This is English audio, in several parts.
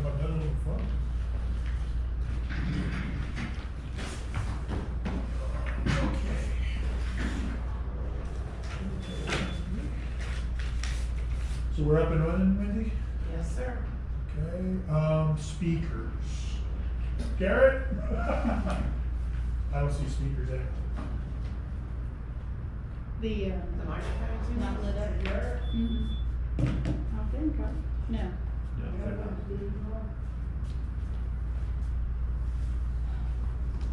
time I've done a little fun. Okay. So we're up and running, Wendy? Yes, sir. Okay, speakers. Garrett? I don't see speakers active. The microphone not lit up. Mm-hmm. I think, no.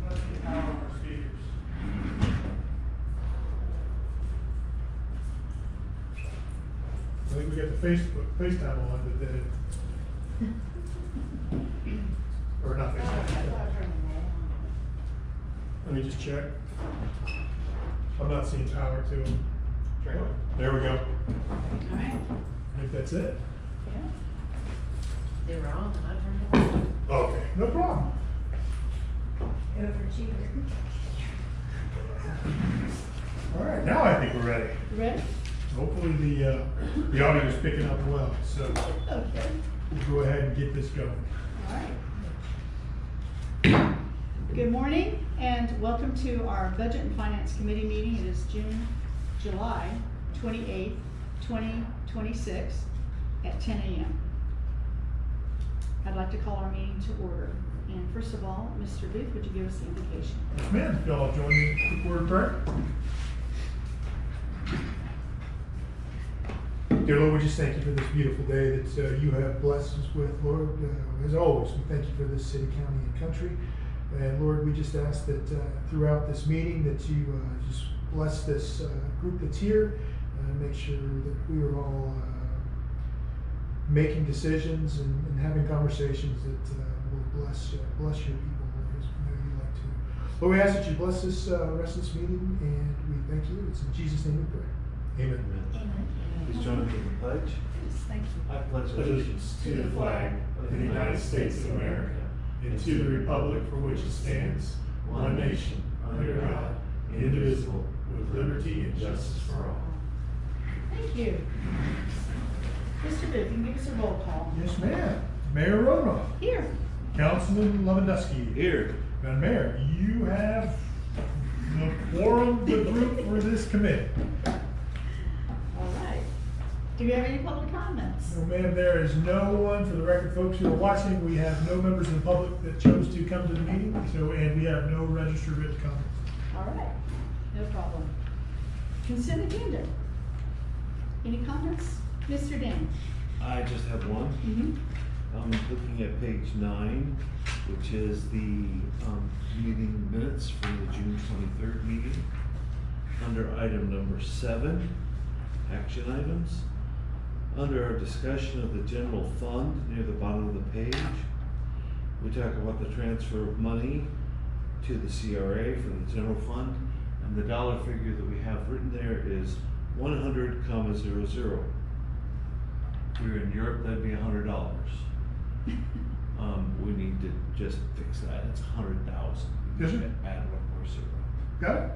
Let's get power on our speakers. I think we got the FaceTime on, but then or not FaceTime. Let me just check. I'm not seeing power to them. There we go. All right. I think that's it. Yeah. They were on and I turned it on. Okay, no problem. Overachiever. All right, now I think we're ready. Ready? Hopefully the audio is picking up well, so Okay. we'll go ahead and get this going. All right. Good morning and welcome to our Budget and Finance Committee meeting. It is July 28th, 2026 at 10 a.m. I'd like to call our meeting to order. And first of all, Mr. Booth, would you give us the invocation? Yes, ma'am. If y'all join me in a quick word of prayer. Dear Lord, we just thank you for this beautiful day that you have blessed us with, Lord. As always, we thank you for this city, county, and country. And Lord, we just ask that throughout this meeting that you just bless this group that's here and make sure that we are all making decisions and having conversations that will bless your people, Lord, as we know you like to. Lord, we ask that you bless this rest of this meeting, and we thank you. It's in Jesus' name we pray. Amen. Amen. Please join me in the pledge. Yes, thank you. I pledge allegiance to the flag of the United States of America and to the republic for which it stands, one nation, under God, indivisible, with liberty and justice for all. Thank you. Mr. Booth, you can give us a roll call. Yes, ma'am. Mayor Ronoff, Here. Councilman Lewandowski. Here. Madam Mayor, you have the quorum, the group for this committee. All right. Do we have any public comments? No, ma'am, there is no one, for the record, folks who are watching, we have no members of the public that chose to come to the meeting, and we have no registered written comments. All right. No problem. Consent agenda. Any comments? Mr. Dan? I just have one. Mm-hmm. I'm looking at page 9, which is the meeting minutes from the June 23rd meeting. Under item number 7, action items. Under our discussion of the general fund, near the bottom of the page, we talk about the transfer of money to the CRA for the general fund, and the dollar figure that we have written there is 100,00. If we were in Europe, that'd be $100. We need to just fix that. It's 100,000. Yes, sir. Add one more zero. Got it?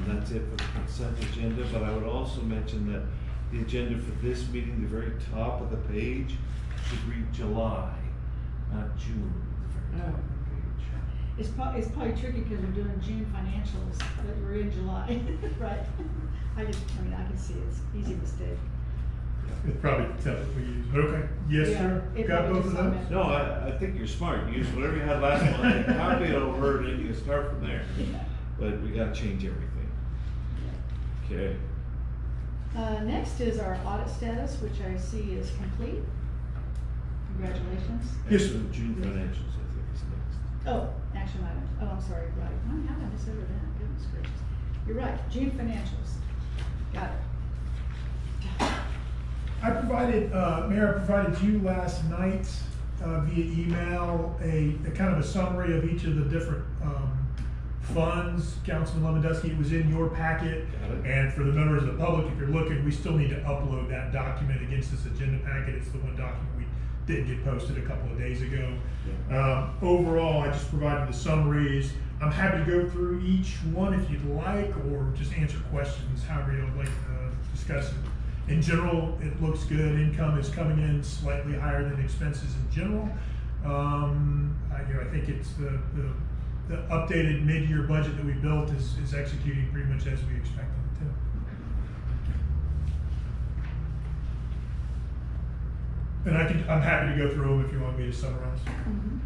That's it for the consent agenda, but I would also mention that the agenda for this meeting, the very top of the page, should read July, not June, the very top of the page. It's probably tricky because we're doing June financials, but we're in July, right? I can see it's easy mistake. It's probably tough if we use, but okay. Yes, Yeah, sir. it Got probably both of just those? automatic- No, I think you're smart. Use whatever you had last month, and copy it over, and then you can start from there. Yeah. But we gotta change everything. Okay. Next is our audit status, which I see is complete. Congratulations. Yes, sir. Actually, June financials, I think, is next. Oh, action items. Oh, I'm sorry, right. How did I miss over that? Goodness gracious. You're right, June financials. Got it. I provided, Mayor, I provided you last night via email a kind of a summary of each of the different funds. Councilman Lewandowski, it was in your packet. Got it. And for the members of the public, if you're looking, we still need to upload that document against this agenda packet. It's the one document we did get posted a couple of days ago. Overall, I just provided the summaries. I'm happy to go through each one if you'd like, or just answer questions, however you'd like to discuss it. In general, it looks good. Income is coming in slightly higher than expenses in general. I think it's the updated mid-year budget that we built is executing pretty much as we expected it to. And I'm happy to go through them if you want me to summarize. Mhm.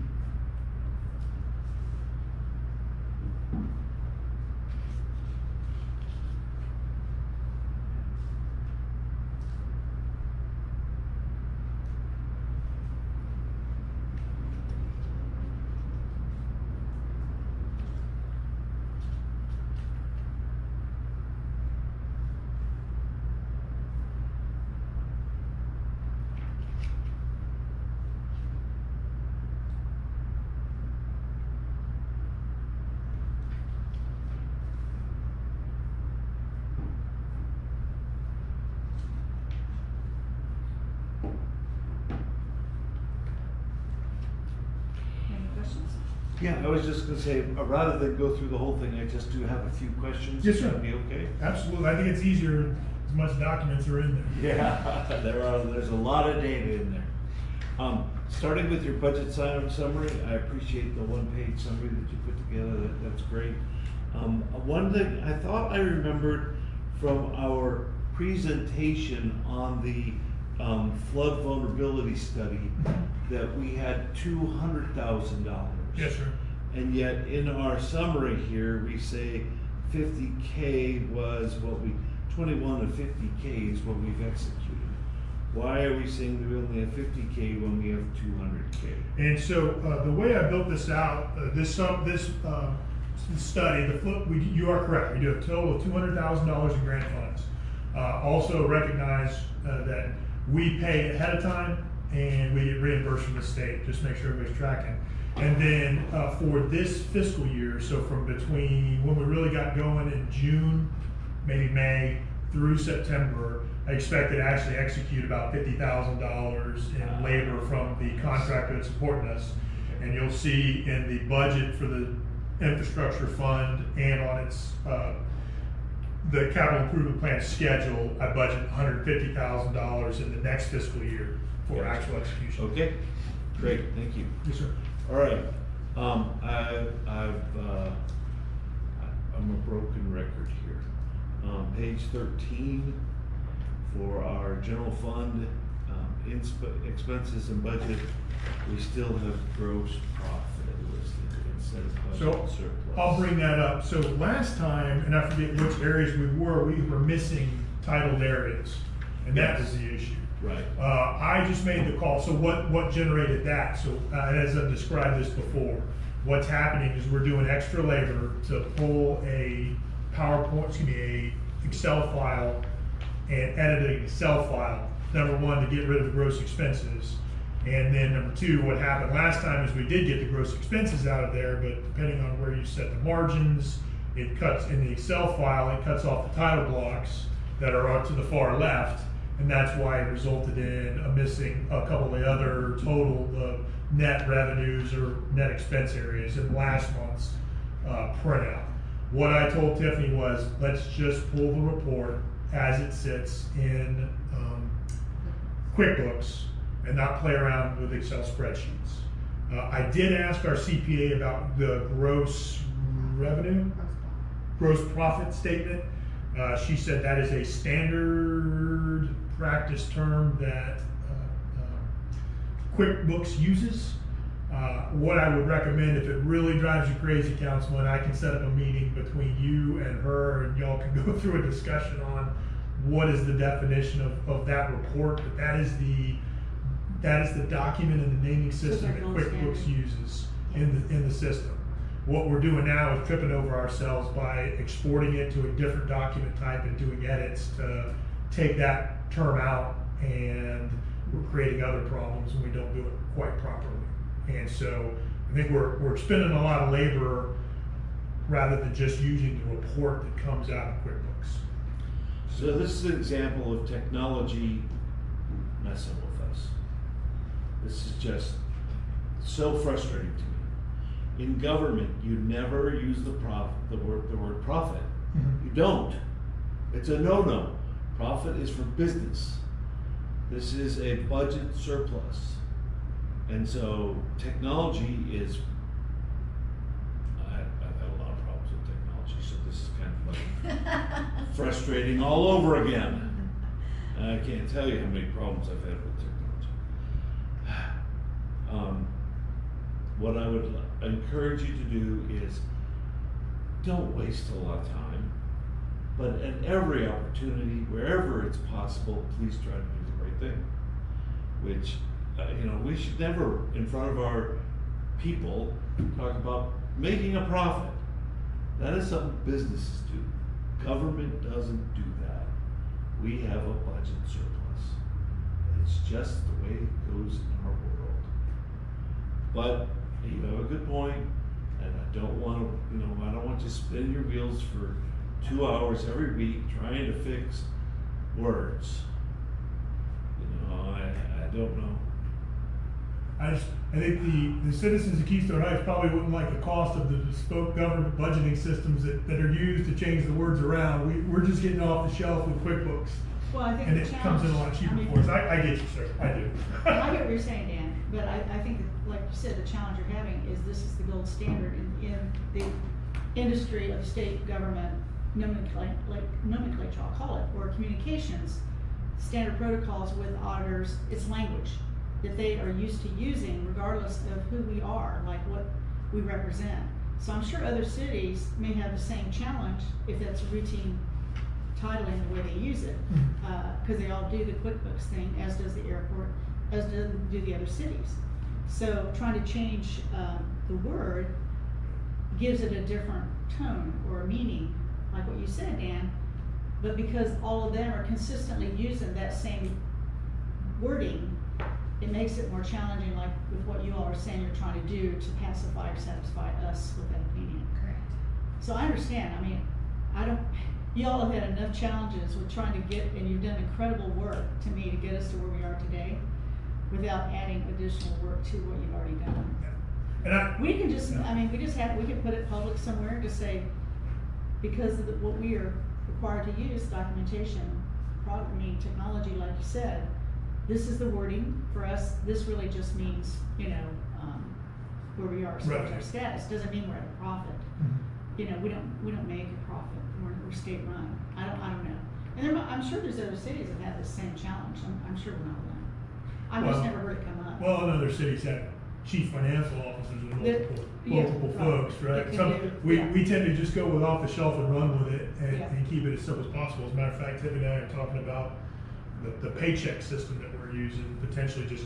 Any questions? Yeah, I was just gonna say, rather than go through the whole thing, I just do have a few questions. Yes, sir. That'd be okay? Absolutely. I think it's easier as much documents are in there. Yeah, there's a lot of data in there. Starting with your budget summary, I appreciate the one-page summary that you put together, that's great. One thing I thought I remembered from our presentation on the flood vulnerability study that we had $200,000. Yes, sir. And yet in our summary here, we say 50K was what 21 to 50K is what we've executed. Why are we saying that we only have 50K when we have 200K? And so the way I built this out, this study, you are correct. We do a total of $200,000 in grant funds. Also recognize that we pay ahead of time and we get reimbursed from the state. Just make sure everybody's tracking. And then for this fiscal year, so from between when we really got going in June, maybe May through September, I expect to actually execute about $50,000 in labor from the contractor that's supporting us. And you'll see in the budget for the infrastructure fund and on its the capital improvement plan schedule, I budget $150,000 in the next fiscal year for actual execution. Okay, great, thank you. Yes, sir. All right, I'm a broken record here. Page 13 for our general fund expenses and budget, we still have gross profit listed instead of budget surplus. I'll bring that up. So last time, and I forget which areas we were missing titled areas, and that was the issue. Right. I just made the call. So what generated that? So as I've described this before, what's happening is we're doing extra labor to pull a a Excel file and edit an Excel file. Number one, to get rid of the gross expenses. And then number two, what happened last time is we did get the gross expenses out of there, but depending on where you set the margins, it cuts in the Excel file, it cuts off the title blocks that are up to the far left. And that's why it resulted in missing a couple of the other the net revenues or net expense areas in last month's printout. What I told Tiffany was, let's just pull the report as it sits in QuickBooks and not play around with Excel spreadsheets. I did ask our CPA about the gross profit statement. She said that is a standard practice term that QuickBooks uses. What I would recommend, if it really drives you crazy, Councilman, I can set up a meeting between you and her, and y'all can go through a discussion on what is the definition of that report. But that is the document and the naming system that QuickBooks uses in the system. What we're doing now is tripping over ourselves by exporting it to a different document type and doing edits to take that term out, and we're creating other problems when we don't do it quite properly. And so I think we're expending a lot of labor rather than just using the report that comes out of QuickBooks. So this is an example of technology messing with us. This is just so frustrating to me. In government, you never use the word profit. Mm-hmm. You don't. It's a no-no. Profit is for business. This is a budget surplus. And so technology is, I've had a lot of problems with technology, so this is kind of like frustrating all over again. And I can't tell you how many problems I've had with technology. What I would encourage you to do is don't waste a lot of time, but at every opportunity, wherever it's possible, please try to do the right thing. Which, we should never, in front of our people, talk about making a profit. That is something businesses do. Government doesn't do that. We have a budget surplus. It's just the way it goes in our world. But you have a good point, and I don't want to, I don't want you to spin your wheels for 2 hours every week trying to fix words. I don't know. I think the citizens of Keystone Heights probably wouldn't like the cost of the bespoke government budgeting systems that are used to change the words around. We're just getting off the shelf with QuickBooks. Well, I think And the it challenge. comes in a lot cheaper for us. I get you, sir. I do. I get what you're saying, Dan, but I think, that, like you said, the challenge you're having is this is the gold standard in the industry of state government nomenclature, I'll call it, or communications, standard protocols with auditors. It's language that they are used to using regardless of who we are, like what we represent. So I'm sure other cities may have the same challenge if that's routine titling the way they use it, because they all do the QuickBooks thing, as does the airport, as do the other cities. So trying to change the word gives it a different tone or meaning, like what you said, Dan. But because all of them are consistently using that same wording, it makes it more challenging, like with what you all are saying you're trying to do to pacify or satisfy us with that opinion. Correct. So I understand. I mean, y'all have had enough challenges with trying to get, and you've done incredible work to me to get us to where we are today without adding additional work to what you've already done. And We can just, we can put it public somewhere to say, because of what we are required to use, documentation, technology, like you said, this is the wording for us. This really just means, where we are, so Right. our status. Doesn't mean we're at a profit. We don't make a profit. We're state run. I don't know. And I'm sure there's other cities that have the same challenge. I'm sure we're not alone. I've just Well- never heard it come up. Well, and other cities have chief financial officers and Yeah, multiple right. folks, right? That can do- yeah. We tend to just go with off the shelf and run with it Yeah. and keep it as simple as possible. As a matter of fact, Tiffany and I are talking about the paycheck system that we're using, potentially just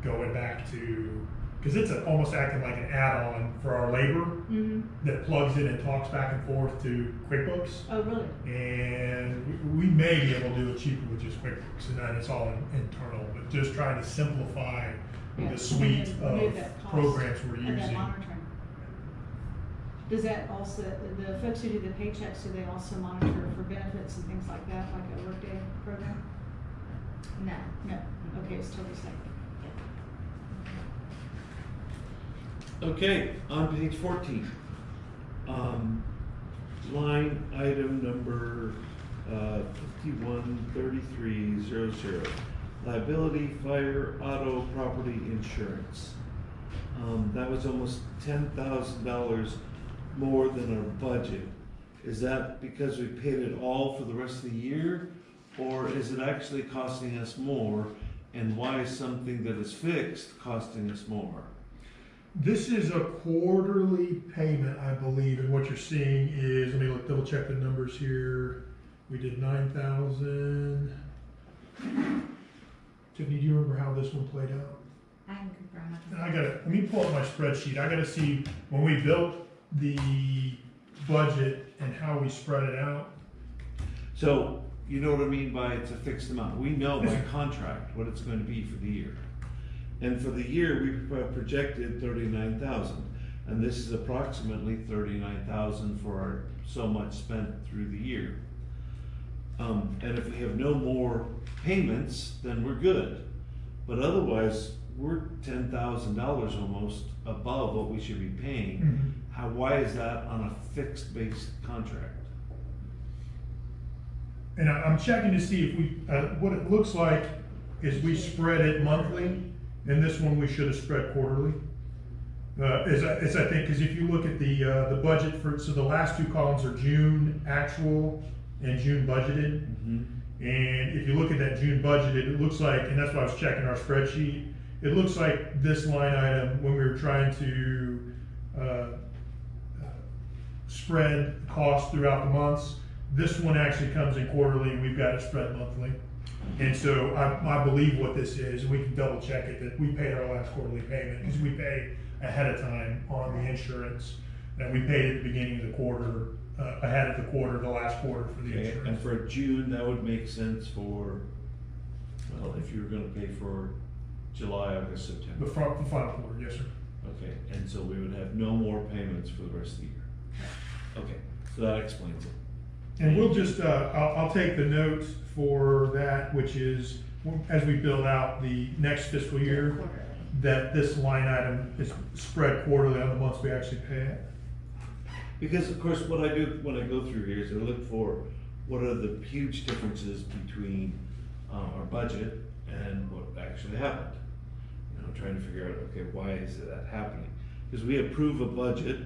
going back to, because it's almost acting like an add-on for our labor Mm-hmm. that plugs in and talks back and forth to QuickBooks. Oh, really? And we may be able to do it cheaper with just QuickBooks, and then it's all internal, but just trying to simplify Yeah, the suite remove of that cost programs we're and that using. monitoring. Does that also, the folks who do the paychecks, do they also monitor for benefits and things like that, like a Workday program? No. Okay, it's totally separate. Okay, on page 14, line item number 513300, liability, fire, auto, property insurance. That was almost $10,000 more than our budget. Is that because we paid it all for the rest of the year? Or is it actually costing us more? And why is something that is fixed costing us more? This is a quarterly payment, I believe, and what you're seeing is, let me double check the numbers here. We did 9,000. Tiffany, do you remember how this one played out? I can confirm it. Let me pull up my spreadsheet. I gotta see when we built the budget and how we spread it out. So, you know what I mean by it's a fixed amount. We know by contract what it's going to be for the year. And for the year, we projected 39,000. And this is approximately 39,000 for our so much spent through the year. And if we have no more payments, then we're good. But otherwise, we're $10,000 almost above what we should be paying. Why is that on a fixed base contract? And I'm checking to see if we, what it looks like is we spread it monthly, and this one we should have spread quarterly. As I think, because if you look at the budget for, so the last two columns are June actual and June budgeted. Mm-hmm. And if you look at that June budgeted, it looks like, and that's why I was checking our spreadsheet, it looks like this line item, when we were trying to spread costs throughout the months, this one actually comes in quarterly, and we've got it spread monthly. And so I believe what this is, and we can double check it, that we paid our last quarterly payment, because we pay ahead of time on the insurance, and we paid at the beginning of the quarter, ahead of the quarter, the last quarter for the Okay, insurance. and for June, that would make sense for, well, if you were gonna pay for July, August, The September. final quarter, yes, sir. Okay, and so we would have no more payments for the rest of the year. Okay, so that explains it. And we'll just, I'll take the notes for that, which is, as we build out the next fiscal year, Quarterly. that this line item is spread quarterly on the months we actually pay it. Because of course, what I do when I go through here is I look for what are the huge differences between our budget and what actually happened. You know, trying to figure out, okay, why is that happening? Because we approve a budget,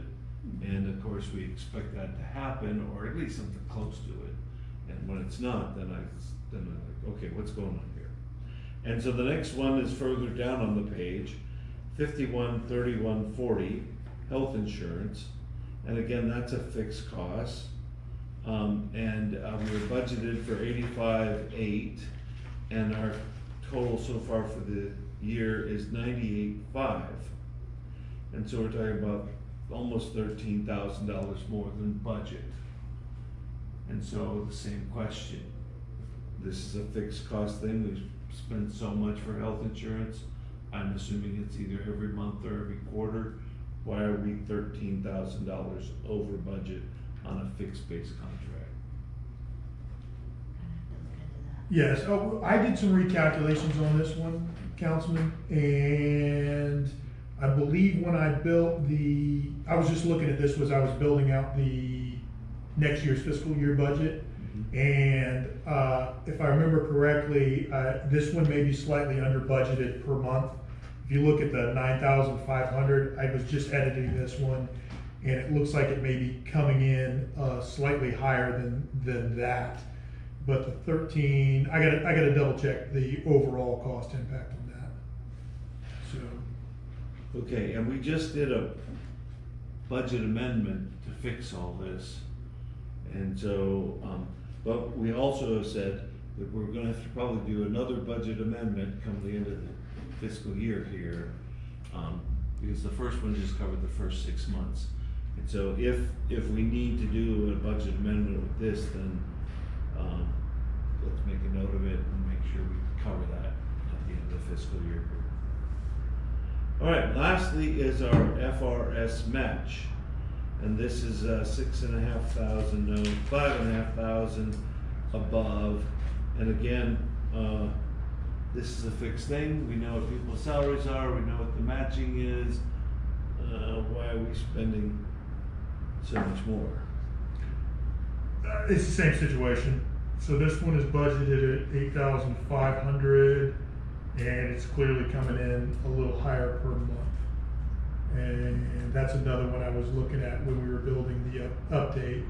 and of course we expect that to happen, or at least something close to it. And when it's not, then I'm like, okay, what's going on here? And so the next one is further down on the page, 513140, health insurance. And again, that's a fixed cost. And we were budgeted for 85.8, and our total so far for the year is 98.5. And so we're talking about almost $13,000 more than budget. And so the same question. This is a fixed cost thing. We spend so much for health insurance. I'm assuming it's either every month or every quarter. Why are we $13,000 over budget on a fixed base contract? Yes, I did some recalculations on this one, Councilman, and I believe when I built I was just looking at this as I was building out the next year's fiscal year budget. And if I remember correctly, this one may be slightly under budgeted per month. If you look at the 9,500, I was just editing this one, and it looks like it may be coming in slightly higher than that. But the 13, I gotta double check the overall cost impact on that. So, Okay, and we just did a budget amendment to fix all this. And so, but we also have said that we're gonna have to probably do another budget amendment come the end of the fiscal year here. Because the first one just covered the first 6 months. And so if we need to do a budget amendment with this, then, let's make a note of it and make sure we cover that at the end of the fiscal year. All right, lastly is our FRS match. And this is 6,500, no, 5,500 above. And again, this is a fixed thing. We know what people's salaries are. We know what the matching is. Why are we spending so much more? it's the same situation. So this one is budgeted at 8,500, and it's clearly coming in a little higher per month. And that's another one I was looking at when we were building the update.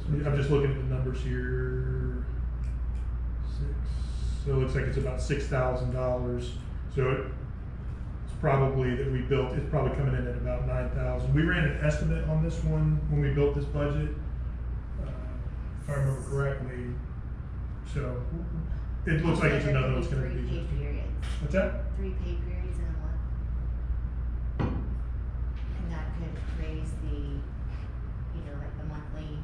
I'm just looking at the numbers here. So it looks like it's about $6,000. So it's probably that we built, it's probably coming in at about 9,000. We ran an estimate on this one when we built this budget, if I remember correctly. So it looks like it's another one that's going to be. 3 pay periods. What's that? 3 pay periods in a month. And that could raise the, like the monthly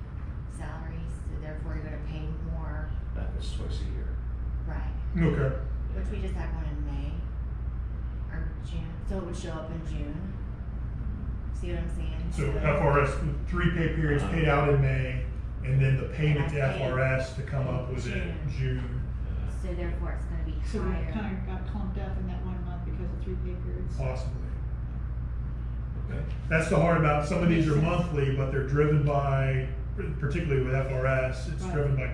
salaries, so therefore you're gonna pay more, That was twice a year. right? Okay. Which we just had one in May, or June, so it would show up in June. See what I'm saying? So FRS, 3 pay periods paid out in May, and then the payment to FRS to come up was in June. So therefore it's gonna be So we higher. kind of got clumped up in that 1 month because of 3 pay periods. Possibly. Okay. That's the hard about, some of these are monthly, but they're driven by particularly with FRS, it's Right. driven by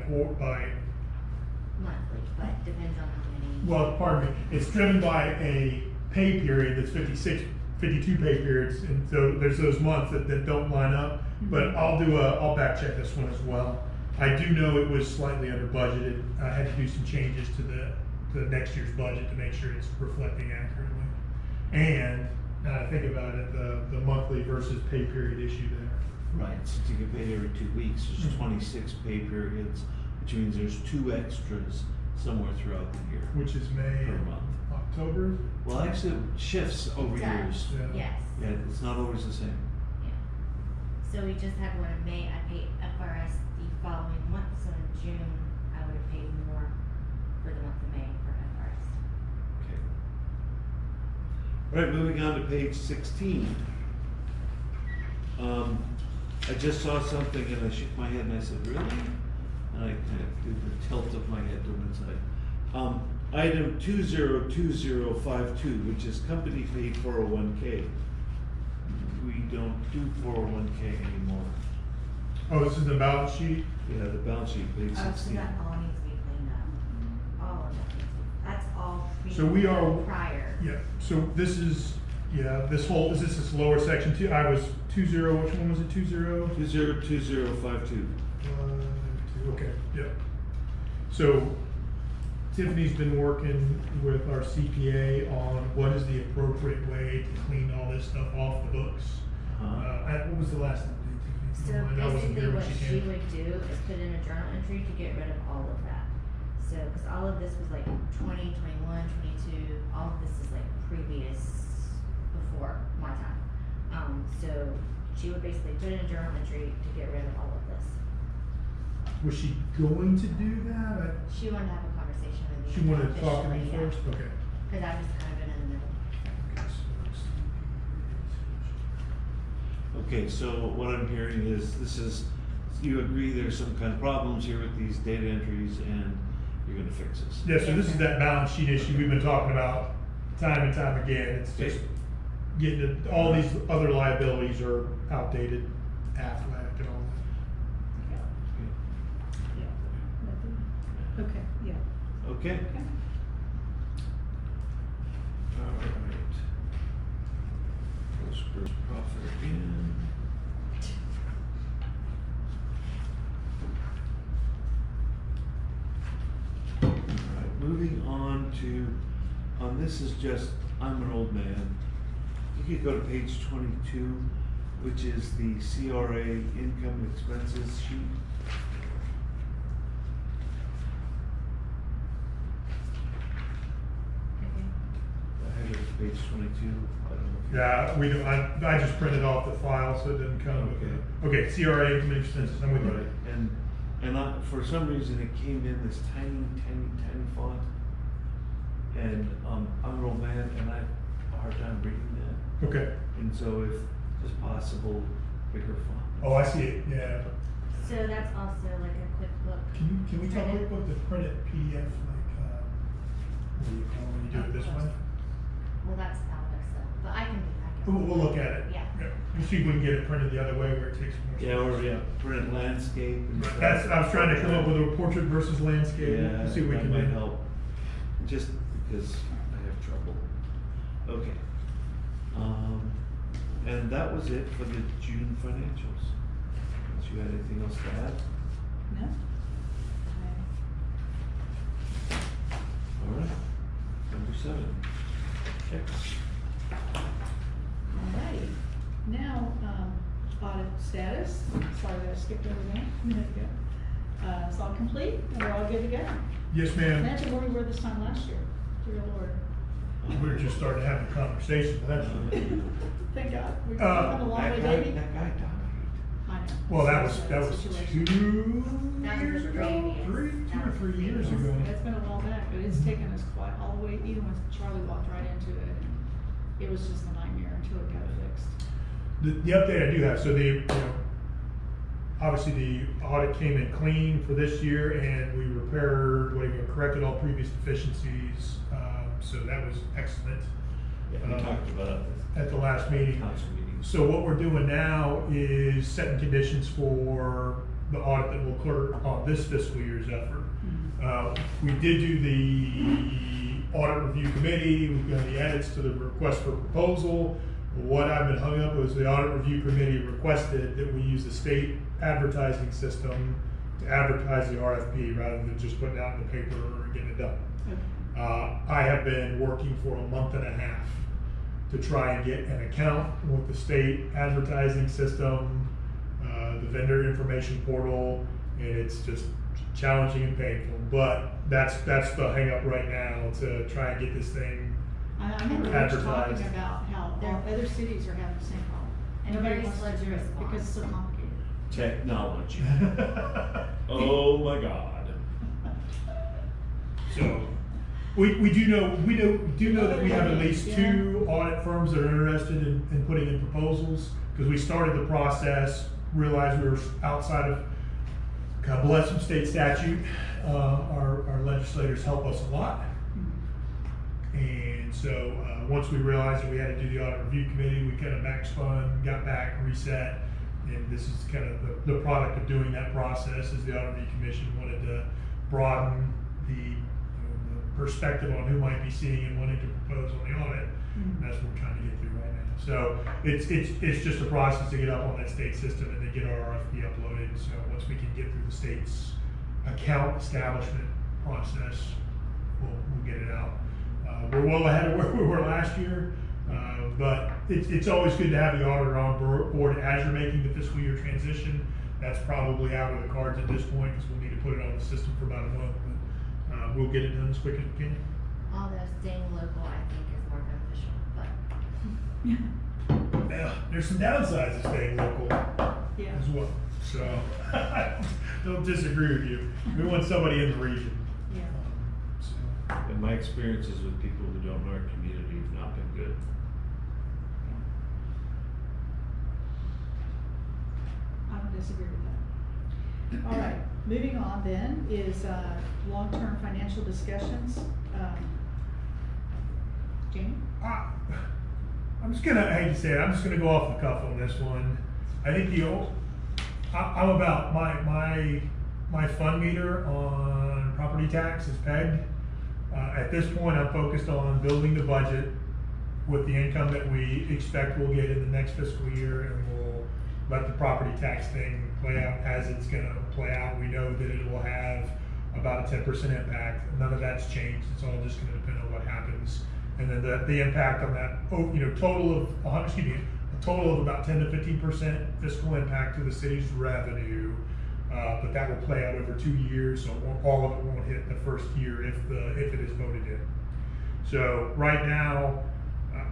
Monthly, but depends on how many. well, pardon me, it's driven by a pay period that's 52 pay periods, and so there's those months that don't line up. But I'll back check this one as well. I do know it was slightly under budgeted. I had to do some changes to the next year's budget to make sure it's reflecting accurately. And now I think about it, the monthly versus pay period issue there. Right, since you get paid every 2 weeks, there's 26 pay periods, which means there's 2 extras somewhere throughout the year. Which is May, Per month. October. Well, actually, it shifts over It years. does, Yeah. yes. Yeah, it's not always the same. Yeah. So we just had one in May, I paid FRS the following month, so in June, I would have paid more for the month of May for FRS. Okay. All right, moving on to page 16. I just saw something and I shook my head and I said, really? And I kind of did the tilt of my head to one side. Item 202052, which is company paid 401k. We don't do 401k anymore. Oh, this is the balance sheet. Yeah, the balance sheet, page So 16. that all needs to be cleaned up. All of that, that's all. So we are- Prior. Yeah, so this is, is this lower section two? I was 20, which one was it, 20? 202052. Okay, yep. So Tiffany's been working with our CPA on what is the appropriate way to clean all this stuff off the books. What was the last update, Tiffany? So I wasn't basically here when what she came. would do is put in a journal entry to get rid of all of that. So, cause all of this was like 20, 21, 22, all of this is like previous, before my time. So she would basically put in a journal entry to get rid of all of this. Was she going to do that? She wanted to have a conversation with you. She wanted to talk to me officially, yeah. first? Okay. Cause I've just kind of been in the middle. Okay, so what I'm hearing is you agree there's some kind of problems here with these data entries and you're gonna fix this. Yeah, so this is that balance sheet issue we've been talking about time and time again. It's just getting it, all these other liabilities are outdated, Aflac and all that. Yeah. Okay, yeah. Okay. Okay. All right. Gross profit again. All right, moving on to, this is just, I'm an old man. You could go to page 22, which is the CRA income and expenses sheet. I have it at page 22. I don't know if you- Yeah, we do, I just printed off the file, so it didn't come with it. Okay, CRA income and expenses, I'm with you. Right, and for some reason it came in this tiny font. And, I'm an old man and I have a hard time reading that. Okay, And so if it's possible, bigger font. oh, I see it, yeah. So that's also like a quick book. Can we talk Printed. about the printed PDF, like, what do you call it when you do it this way? Well, that's out of Excel, but I can. We'll look at it. Yeah. We'll see if we can get it printed the other way where it takes more. Yeah, or print landscape and stuff. I was trying to come up with a portrait versus landscape. Yeah, See what we that can might do. help, just because I have trouble. Okay. And that was it for the June financials. Unless you had anything else to add? No? All right. Number 7. Checks. Alrighty, now, audit status, sorry that I skipped over that a minute ago. It's all complete, and we're all good to go. Yes, ma'am. Imagine where we were this time last year, dear Lord. We were just starting to have a conversation, but that's. Thank God, we've Uh, come a long way, baby. That guy died. I know. Well, that was Situation. 2 That was years the ago, previous. 2 or 3 years ago. It's been a while back, but it's taken us quite all the way, even when Charlie walked right into it, and it was just a nightmare until it got fixed. The update I do have, so obviously the audit came in clean for this year and we corrected all previous deficiencies. So that was excellent. Yeah, we talked about it At the last at the meeting. council meeting. So what we're doing now is setting conditions for the audit that will occur on this fiscal year's effort. We did do the audit review committee, we've done the edits to the request for proposal. What I've been hung up was the audit review committee requested that we use the state advertising system to advertise the RFP rather than just putting it out in the paper or getting it done. I have been working for a month and a half to try and get an account with the state advertising system, the vendor information portal, and it's just challenging and painful. But that's the hang up right now to try and get this thing I remember Rich advertised. talking about how other cities are having the same problem. And Nobody very wants slow to to do it respond. because it's so complicated. Technology. Oh my God. So we do know that we have at least 2 audit firms that are interested in putting in proposals, because we started the process, realized we were outside of, God bless them, state statute. Our legislators help us a lot. And so once we realized that we had to do the audit review committee, we kind of back spun, got back, reset. And this is kind of the product of doing that process, is the audit review commission wanted to broaden the perspective on who might be seeing and wanting to propose on the audit. And that's what we're trying to get through right now. So it's just a process to get up on that state system and then get our RFP uploaded. So once we can get through the state's account establishment process, we'll get it out. We're well ahead of where we were last year, but it's always good to have the auditor on board as you're making the fiscal year transition. That's probably out of the cards at this point, because we'll need to put it on the system for about a month. But we'll get it done as quick as we can. Although staying local, I think, is more beneficial, but. Now, there's some downsides to staying local Yeah. as well. So I don't disagree with you. We want somebody in the region. Yeah. So. And my experiences with people who don't know our community have not been good. I don't disagree with that. All right, moving on then is long-term financial discussions. Jamie? I'm just gonna, I hate to say it, I'm just gonna go off the cuff on this one. I think I'm about my fund meter on property tax is pegged. At this point, I'm focused on building the budget with the income that we expect we'll get in the next fiscal year, and we'll let the property tax thing play out as it's gonna play out. We know that it will have about a 10% impact. None of that's changed. It's all just gonna depend on what happens. And then the impact on that, total of about 10 to 15% fiscal impact to the city's revenue. But that will play out over 2 years, so all of it won't hit the first year if it is voted in. So right now,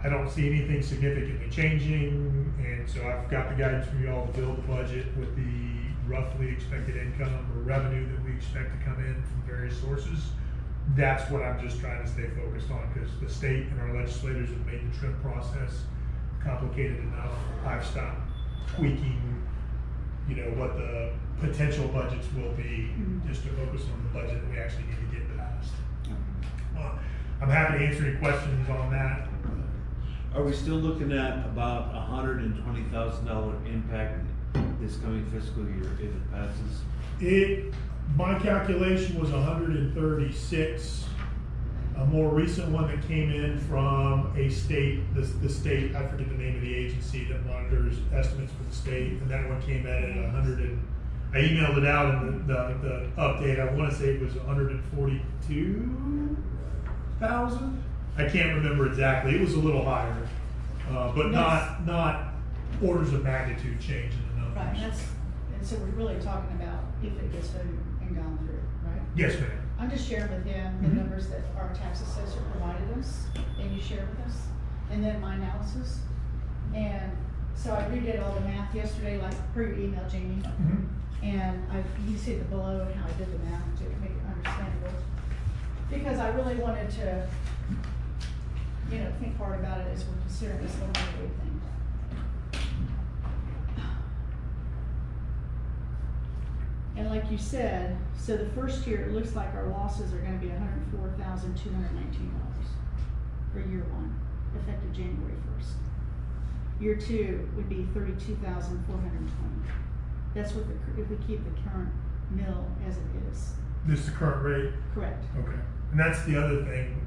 I don't see anything significantly changing, and so I've got the guidance from you all to build the budget with the roughly expected income or revenue that we expect to come in from various sources. That's what I'm just trying to stay focused on, because the state and our legislators have made the trim process complicated enough. I've stopped tweaking, what the potential budgets will be, just to focus on the budget that we actually need to get passed. I'm happy to answer any questions on that. Are we still looking at about $120,000 impact this coming fiscal year if it passes? My calculation was 136. A more recent one that came in from a state, the state, I forget the name of the agency that monitors estimates for the state, and that one came in at 100 I emailed it out in the update. I want to say it was 142,000. I can't remember exactly. It was a little higher, but not orders of magnitude change in the numbers. Right, and so we're really talking about if it gets voted and gone through, right? Yes, ma'am. I'm just sharing with him the numbers that our tax assessor provided us, and you shared with us, and then my analysis. And so I redid all the math yesterday, like per your email, Jamie. And you see the below and how I did the math to make it understandable. Because I really wanted to, think hard about it as we're considering this little bit thing. And like you said, so the first year, it looks like our losses are gonna be $104,219 for year one, effective January 1st. Year two would be $32,420. That's what if we keep the current mill as it is. This is the current rate? Correct. Okay. And that's the other thing,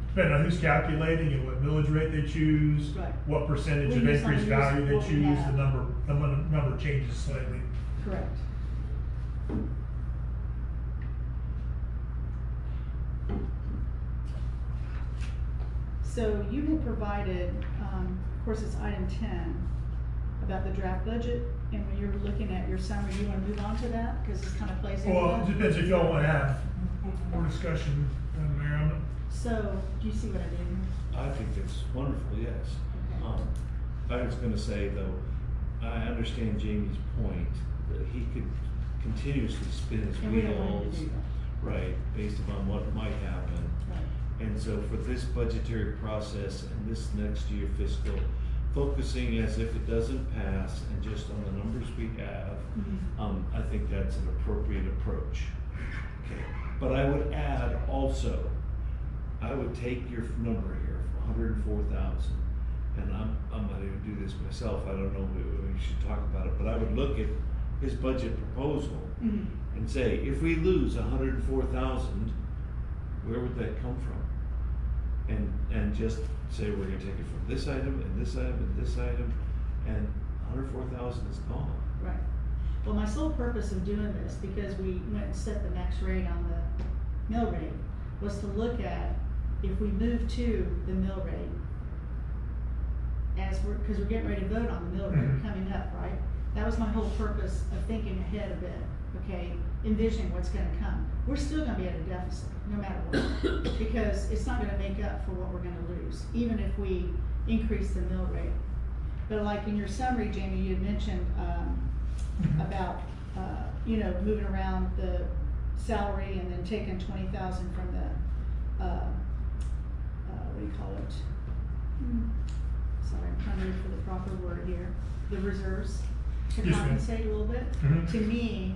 depending on who's calculating and what millage rate they choose, Right. what percentage We of just increased wanna use value they what we choose, have. the number changes slightly. Correct. So you had provided, of course, it's item 10 about the draft budget, and when you're looking at your summary, you want to move on to that because this kind of plays into Well, it that. depends if y'all want to have more discussion, Mayor. I'm not- So, do you see what I did here? I think it's wonderful, yes. Okay. I was gonna say though, I understand Jamie's point, that he could continuously spin his And we don't want him to wheels. do that. Right, based upon what might happen. Right. And so for this budgetary process and this next year fiscal, focusing as if it doesn't pass and just on the numbers we have, Mhm. I think that's an appropriate approach. Okay, but I would add also, I would take your number here, 104,000, and I'm not even do this myself, I don't know, we should talk about it, but I would look at his budget proposal Mhm. and say, if we lose 104,000, where would that come from? And just say, we're gonna take it from this item, and this item, and this item, and 104,000 is gone. Right. Well, my sole purpose of doing this, because we went and set the max rate on the mill rate, was to look at if we move to the mill rate, because we're getting ready to vote on the mill rate Mhm. coming up, right? That was my whole purpose of thinking ahead a bit, okay? Envisioning what's gonna come. We're still gonna be at a deficit, no matter what, because it's not gonna make up for what we're gonna lose, even if we increase the mill rate. But like in your summary, Jamie, you had mentioned, about, moving around the salary and then taking 20,000 from the, what do you call it? Sorry, I'm trying to look for the proper word here, the reserves, to Yes, ma'am. compensate a little bit. Mhm. To me,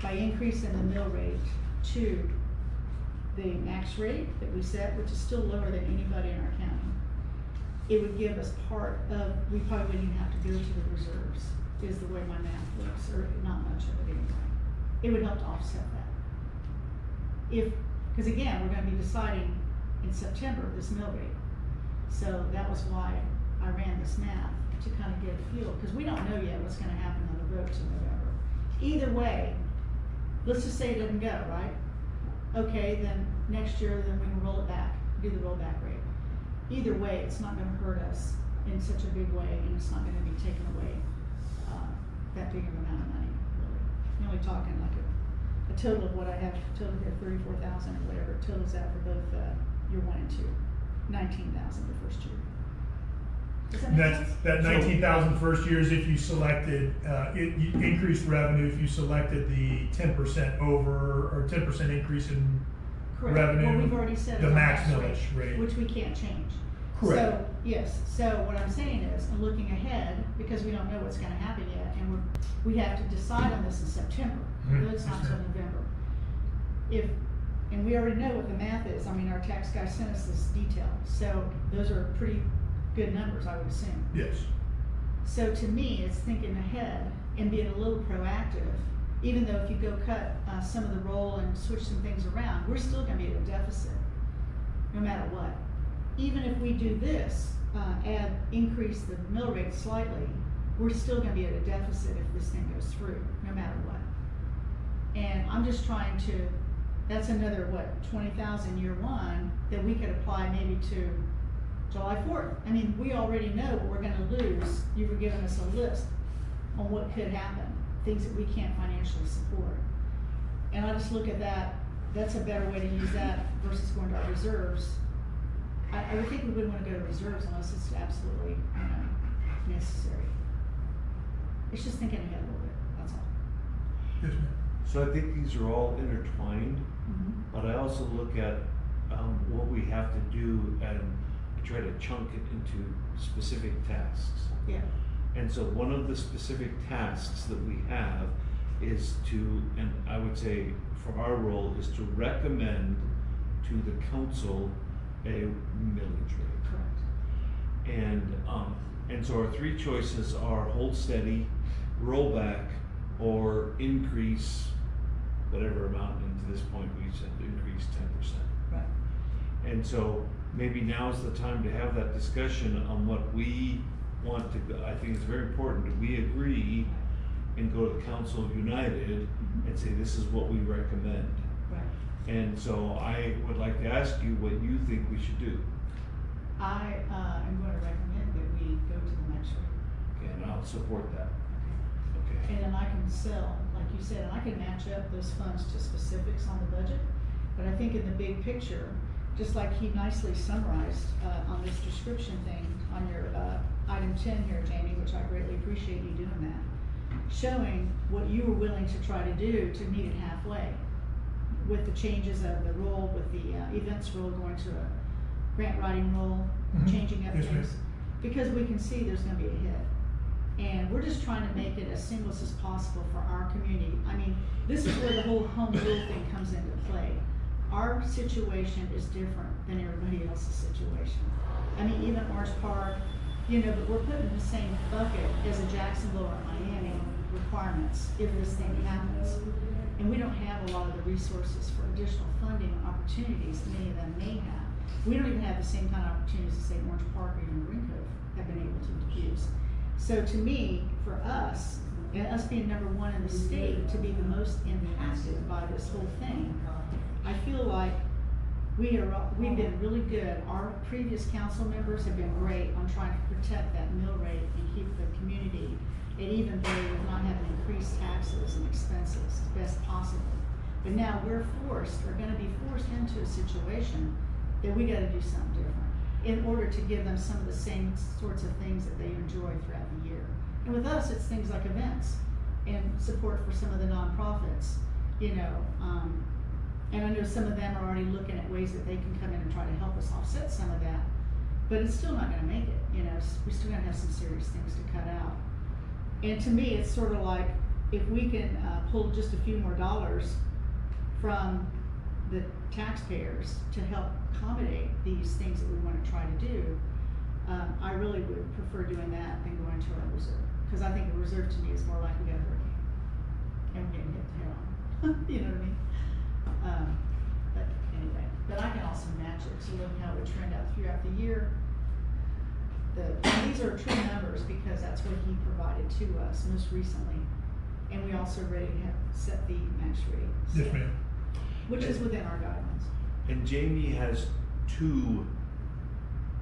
by increasing the mill rate to the max rate that we set, which is still lower than anybody in our county, it would give us part of, we probably wouldn't even have to go to the reserves, is the way my math looks, or not much of it anyway. It would help to offset that. Because again, we're gonna be deciding in September this mill rate. So that was why I ran this math, to kind of get a feel, because we don't know yet what's gonna happen on the vote in November. Either way, let's just say it doesn't go, right? Okay, then next year, then we can roll it back, do the rollback rate. Either way, it's not gonna hurt us in such a big way, and it's not gonna be taken away, that big of an amount of money, really. You're only talking like a total of what I have, total here, 34,000 or whatever, it totals out for both, year 1 and 2, 19,000 the first year. Does that make sense? That 19,000 first year is if you selected, you increased revenue, if you selected the 10% over, or 10% increase in Correct. revenue. Well, we've already said the it's a max max millage rate. which we can't change. Correct. So, yes, so what I'm saying is, I'm looking ahead, because we don't know what's gonna happen yet, and we have to decide on this in September. Mhm. It's not Yes, till ma'am. November. And we already know what the math is, I mean, our tax guy sent us this detail, so those are pretty good numbers, I would assume. Yes. So to me, it's thinking ahead and being a little proactive, even though if you go cut some of the roll and switch some things around, we're still gonna be at a deficit, no matter what. Even if we do this, increase the mill rate slightly, we're still gonna be at a deficit if this thing goes through, no matter what. And I'm just trying to, that's another, 20,000 year 1 that we could apply maybe to July 4th. I mean, we already know what we're gonna lose. You were giving us a list on what could happen, things that we can't financially support. And I just look at that, that's a better way to use that versus going to our reserves. I would think we wouldn't wanna go to reserves unless it's absolutely, necessary. It's just thinking ahead a little bit, that's all. Yes, ma'am. So I think these are all intertwined, but I also look at what we have to do and try to chunk it into specific tasks. Yeah, And so one of the specific tasks that we have is to, and I would say for our role, is to recommend to the council a millage rate. correct. And so our three choices are hold steady, roll back, or increase whatever amount, and to this point, we said increase 10%. Right. And so maybe now's the time to have that discussion on what we want to go. I think it's very important that we agree and go to the council united and say, this is what we recommend. Right. And so I would like to ask you what you think we should do. I am going to recommend that we go to the next week. Okay, and I'll support that. Okay. And then I can sell, like you said, and I can match up those funds to specifics on the budget. But I think in the big picture, just like he nicely summarized on this description thing on your item 10 here, Jamie, which I greatly appreciate you doing that, showing what you were willing to try to do to meet it halfway with the changes of the role, with the events role going to a grant writing role, changing up Yes, ma'am. things, because we can see there's going to be a hit. And we're just trying to make it as seamless as possible for our community. I mean, this is where the whole home rule thing comes into play. Our situation is different than everybody else's situation. I mean, even Orange Park, you know, but we're put in the same bucket as a Jacksonville or Miami requirements if this thing happens. And we don't have a lot of the resources for additional funding opportunities many of them may have. We don't even have the same kind of opportunities that say Orange Park or even Green Cove have been able to use. So to me, for us, and us being number one in the state to be the most impacted by this whole thing, I feel like we've been really good. Our previous council members have been great on trying to protect that mill rate and keep the community at even pay with not having increased taxes and expenses as best possible. But now we're going to be forced into a situation that we got to do something different in order to give them some of the same sorts of things that they enjoy throughout the year. And with us, it's things like events and support for some of the nonprofits, you know. And I know some of them are already looking at ways that they can come in and try to help us offset some of that, but it's still not going to make it. You know, we're still going to have some serious things to cut out. And to me, it's sort of like if we can pull just a few more dollars from the taxpayers to help accommodate these things that we want to try to do, I really would prefer doing that than going to our reserve. Because I think a reserve to me is more like we got a hurricane and we're getting hit head on. You know what I mean? But anyway, but I can also match it to look how it would trend out throughout the year. These are true numbers because that's what he provided to us most recently. And we also already have set the max rate. So, Yes, ma'am. which is within our guidelines. And Jamie has two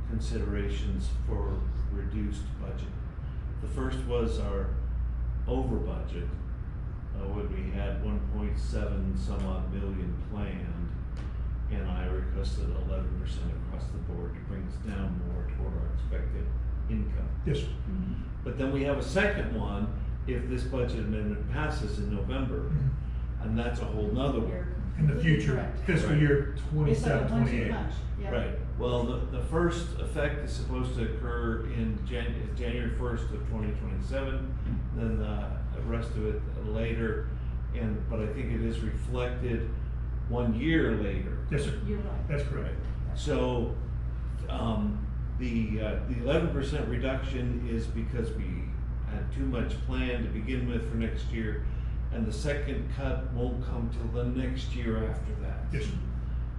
considerations for reduced budget. The first was our over budget, when we had 1.7 some odd million planned, and I requested 11% across the board to bring us down more toward our expected income. Yes, sir. But then we have a second one if this budget amendment passes in November, and that's a whole nother one. You're In the completely future, correct. fiscal Right. year It's like 27, a one-two 28. punch. Yep. Right, well, the first effect is supposed to occur in January 1st of 2027, then the rest of it later, but I think it is reflected 1 year later. Yes, sir. You're right. That's correct. So, the 11% reduction is because we had too much planned to begin with for next year, and the second cut won't come till the next year after that. Yes, sir.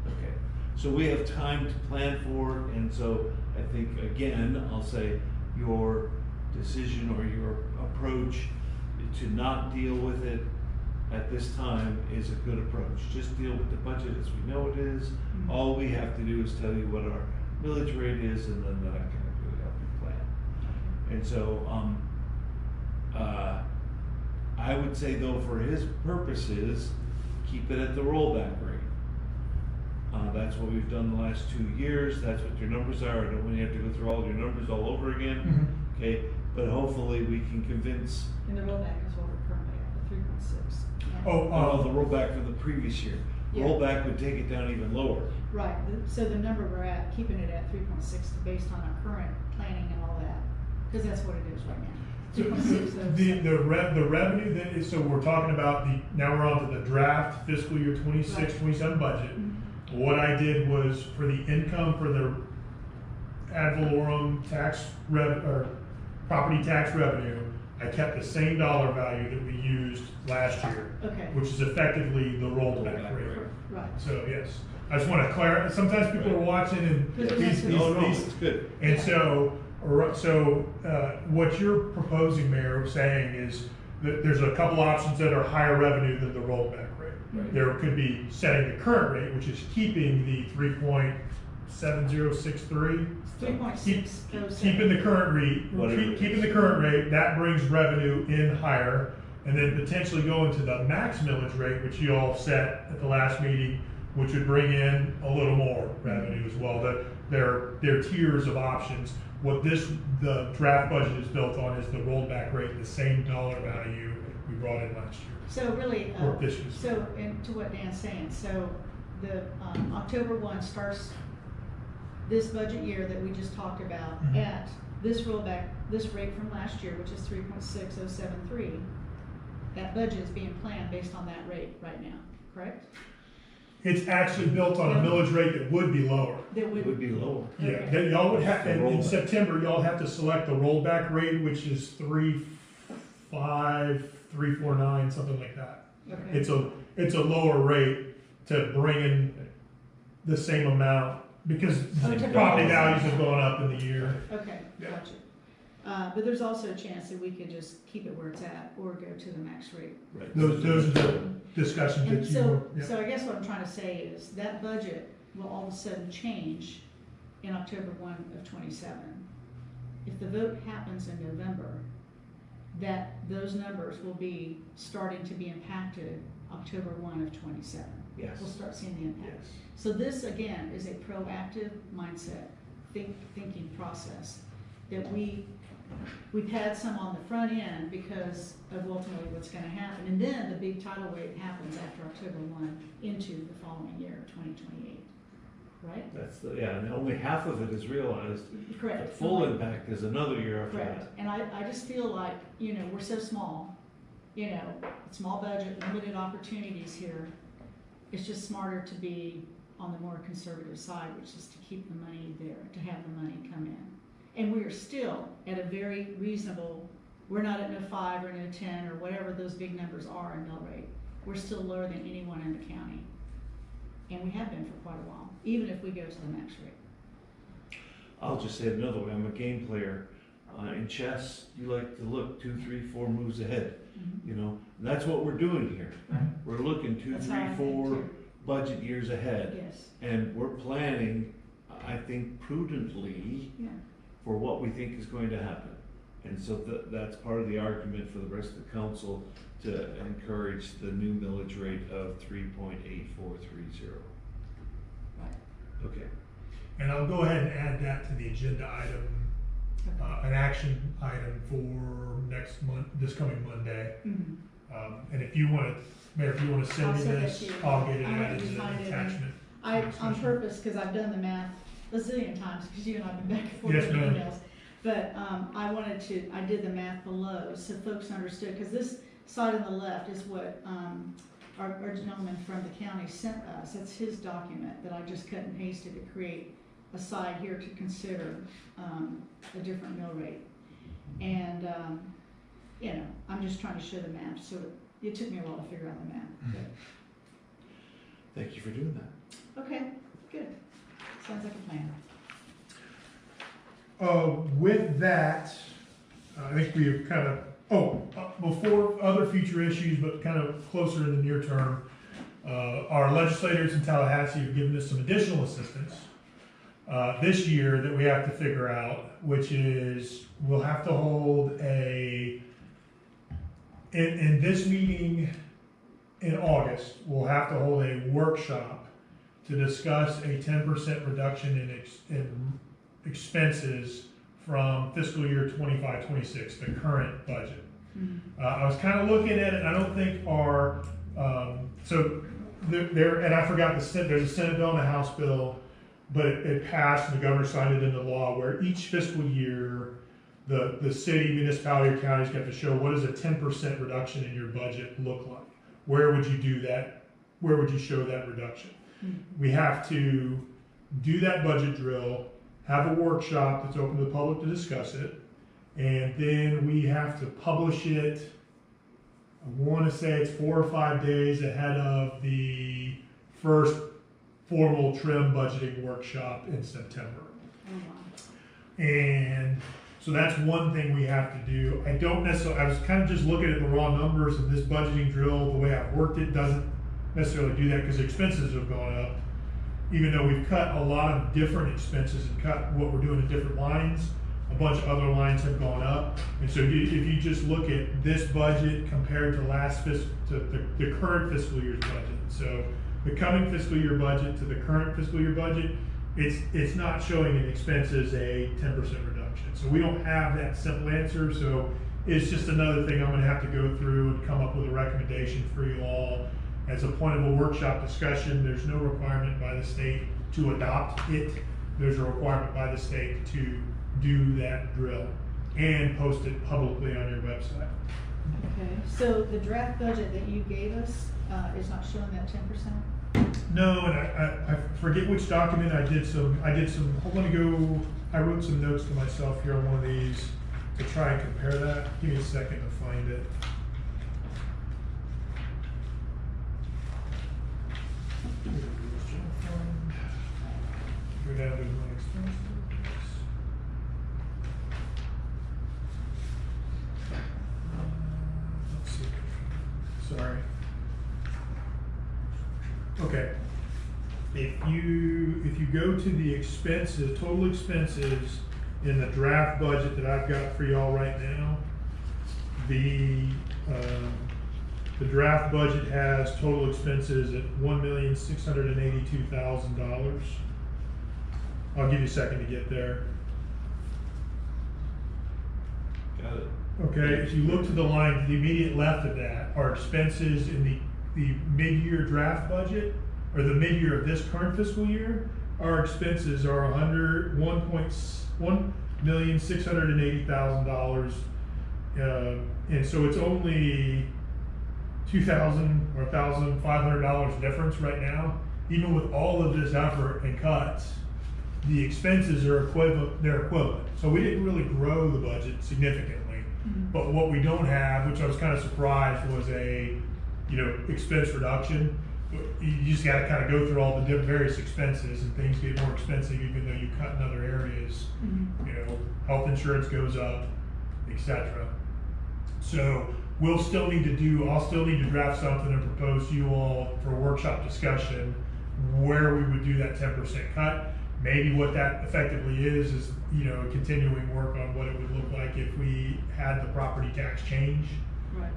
Okay, so we have time to plan for it, and so I think, again, I'll say your decision or your approach to not deal with it at this time is a good approach. Just deal with the budget as we know it is. All we have to do is tell you what our millage rate is, and then that can really help you plan. And so, I would say though, for his purposes, keep it at the rollback rate. That's what we've done the last 2 years. That's what your numbers are. I don't want you to have to go through all your numbers all over again. Okay, but hopefully we can convince. And the rollback is what we're currently at, the 3.6. Yeah. Oh, The rollback from the previous year. Yeah. Rollback would take it down even lower. Right, so the number we're at, keeping it at 3.6 based on our current planning and all that, because that's what it is right now. So 3.6 the revenue that is, so we're talking about now we're on to the draft fiscal year 26, Right. 27 budget. What I did was for the income for the ad valorem tax or property tax revenue, I kept the same dollar value that we used last year, Okay, which is effectively the rolled back rate. right. So yes, I just want to clarify. Sometimes people are watching and these, No, no, these it's good. and so what you're proposing, Mayor, saying is that there's a couple options that are higher revenue than the rollback rate. Right. There could be setting the current rate, which is keeping the 3.7063. 3.607. Keeping the current rate, Whatever it keeping is. the current rate, that brings revenue in higher, and then potentially going to the max millage rate, which you all set at the last meeting, which would bring in a little more revenue as well. There are tiers of options. What the draft budget is built on is the rollback rate, the same dollar value we brought in last year. So really, Or this year. so, and to what Dan's saying, so the, October 1 starts this budget year that we just talked about Mhm. at this rollback, this rate from last year, which is 3.6073. That budget is being planned based on that rate right now, correct? It's actually built on a millage rate that would be lower. That It would be lower. Yeah, Okay. that y'all would have, The in rollback. September, y'all have to select the rollback rate, which is 3.5349, something like that. Okay. It's a lower rate to bring in the same amount, because Oh, to property bring in- values have gone up in the year. Okay, Yeah. gotcha. But there's also a chance that we could just keep it where it's at or go to the max rate. Right. Those are the discussions And that so, you, so I guess what I'm trying to say is that budget will all of a sudden change in October 1 of 27. If the vote happens in November, those numbers will be starting to be impacted October 1 of 27. Yes. We'll start seeing the impact. Yes. So this, again, is a proactive mindset, thinking process that we've had some on the front end because of ultimately what's gonna happen. And then the big tidal wave happens after October 1 into the following year, 2028, right? That's and only half of it is realized. Correct. The full impact is another year after Correct. that. And I just feel like, we're so small, small budget, limited opportunities here. It's just smarter to be on the more conservative side, which is to keep the money there, to have the money come in. And we are still at a very reasonable, we're not at no 5 or no 10 or whatever those big numbers are in mill rate. We're still lower than anyone in the county. And we have been for quite a while, even if we go to the max rate. I'll just say it another way. I'm a game player. In chess, you like to look 2, 3, 4 moves ahead. And that's what we're doing here. Right. We're looking 2, That's 3, how I think 4 too. budget years ahead. Yes, And we're planning, I think, prudently yeah. for what we think is going to happen. And so that's part of the argument for the rest of the council to encourage the new millage rate of 3.8430. Right. Okay. and I'll go ahead and add that to the agenda item, an action item for next month, this coming Monday. Mhm. And if you want to, Mayor, if you want to send I'll me send it this, to you. I'll get it I want added you to to the find it. attachment. On purpose, because I've done the math a zillion times, because you and I've been back and forth Yes, in ma'am. emails. But I did the math below, so folks understood, because this side on the left is what our gentleman from the county sent us. That's his document that I just cut and pasted to create a side here to consider a different mill rate. And, I'm just trying to show the math, so it took me a while to figure out the math. but- Thank you for doing that. Okay, good. Sounds like a plan. With that, I think we have kind of, before other future issues, but kind of closer in the near term, our legislators in Tallahassee have given us some additional assistance this year that we have to figure out, which is we'll have to hold in this meeting in August, we'll have to hold a workshop to discuss a 10% reduction in expenses from fiscal year 25-26, the current budget. I was kind of looking at it, and I don't think our, and I forgot there's a Senate bill and a House bill, but it passed and the governor signed it into law where each fiscal year, the city, municipality, or county's got to show what does a 10% reduction in your budget look like? Where would you do that? Where would you show that reduction? We have to do that budget drill, have a workshop that's open to the public to discuss it, and then we have to publish it. I want to say it's 4 or 5 days ahead of the first formal trim budgeting workshop in September. Oh, wow. And so that's one thing we have to do. I don't necessarily, I was kind of just looking at the raw numbers, and this budgeting drill, the way I've worked it, doesn't necessarily do that because expenses have gone up. Even though we've cut a lot of different expenses and cut what we're doing in different lines, a bunch of other lines have gone up. And so if you just look at this budget compared to the current fiscal year's budget, so the coming fiscal year budget to the current fiscal year budget, it's not showing in expenses a 10% reduction. So we don't have that simple answer. So it's just another thing I'm going to have to go through and come up with a recommendation for you all as a point of a workshop discussion. There's no requirement by the state to adopt it. There's a requirement by the state to do that drill and post it publicly on your website. Okay, so the draft budget that you gave us is not showing that 10%? No, and I forget which document I did some, I wrote some notes to myself here on one of these to try and compare that. Give me a second to find it. Go down to my expenses. Let's see. Sorry. Okay. If you go to the expenses, total expenses in the draft budget that I've got for y'all right now, the draft budget has total expenses at $1,682,000. I'll give you a second to get there. Got it. Okay, if you look to the line to the immediate left of that, are expenses in the mid-year draft budget, or the mid-year of this current fiscal year, our expenses are $1,680,000, and so it's only $2,000 or $1,500 difference right now. Even with all of this effort and cuts, the expenses are equivalent. They're equivalent. So we didn't really grow the budget significantly, but what we don't have, which I was kind of surprised, was a expense reduction. You just got to kind of go through all the various expenses, and things get more expensive even though you cut in other areas. Health insurance goes up, etc. So I'll still need to draft something and propose to you all for a workshop discussion where we would do that 10% cut. Maybe what that effectively is continuing work on what it would look like if we had the property tax change. Right.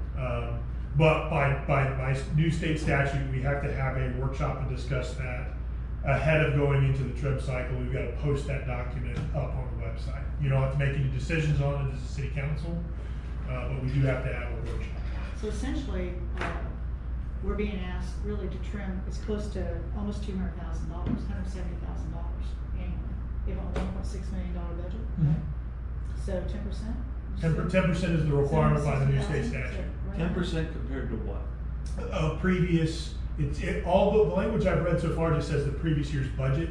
But by new state statute, we have to have a workshop and discuss that ahead of going into the trim cycle. We've got to post that document up on the website. You don't have to make any decisions on it as a city council, but we do have to have a workshop. So essentially, we're being asked really to trim, it's close to almost $200,000, $170,000 annually, if on a $1.6 million budget, right? So 10%? 10% is the requirement by the new state statute. 10% compared to what? Previous, all the language I've read so far just says the previous year's budget.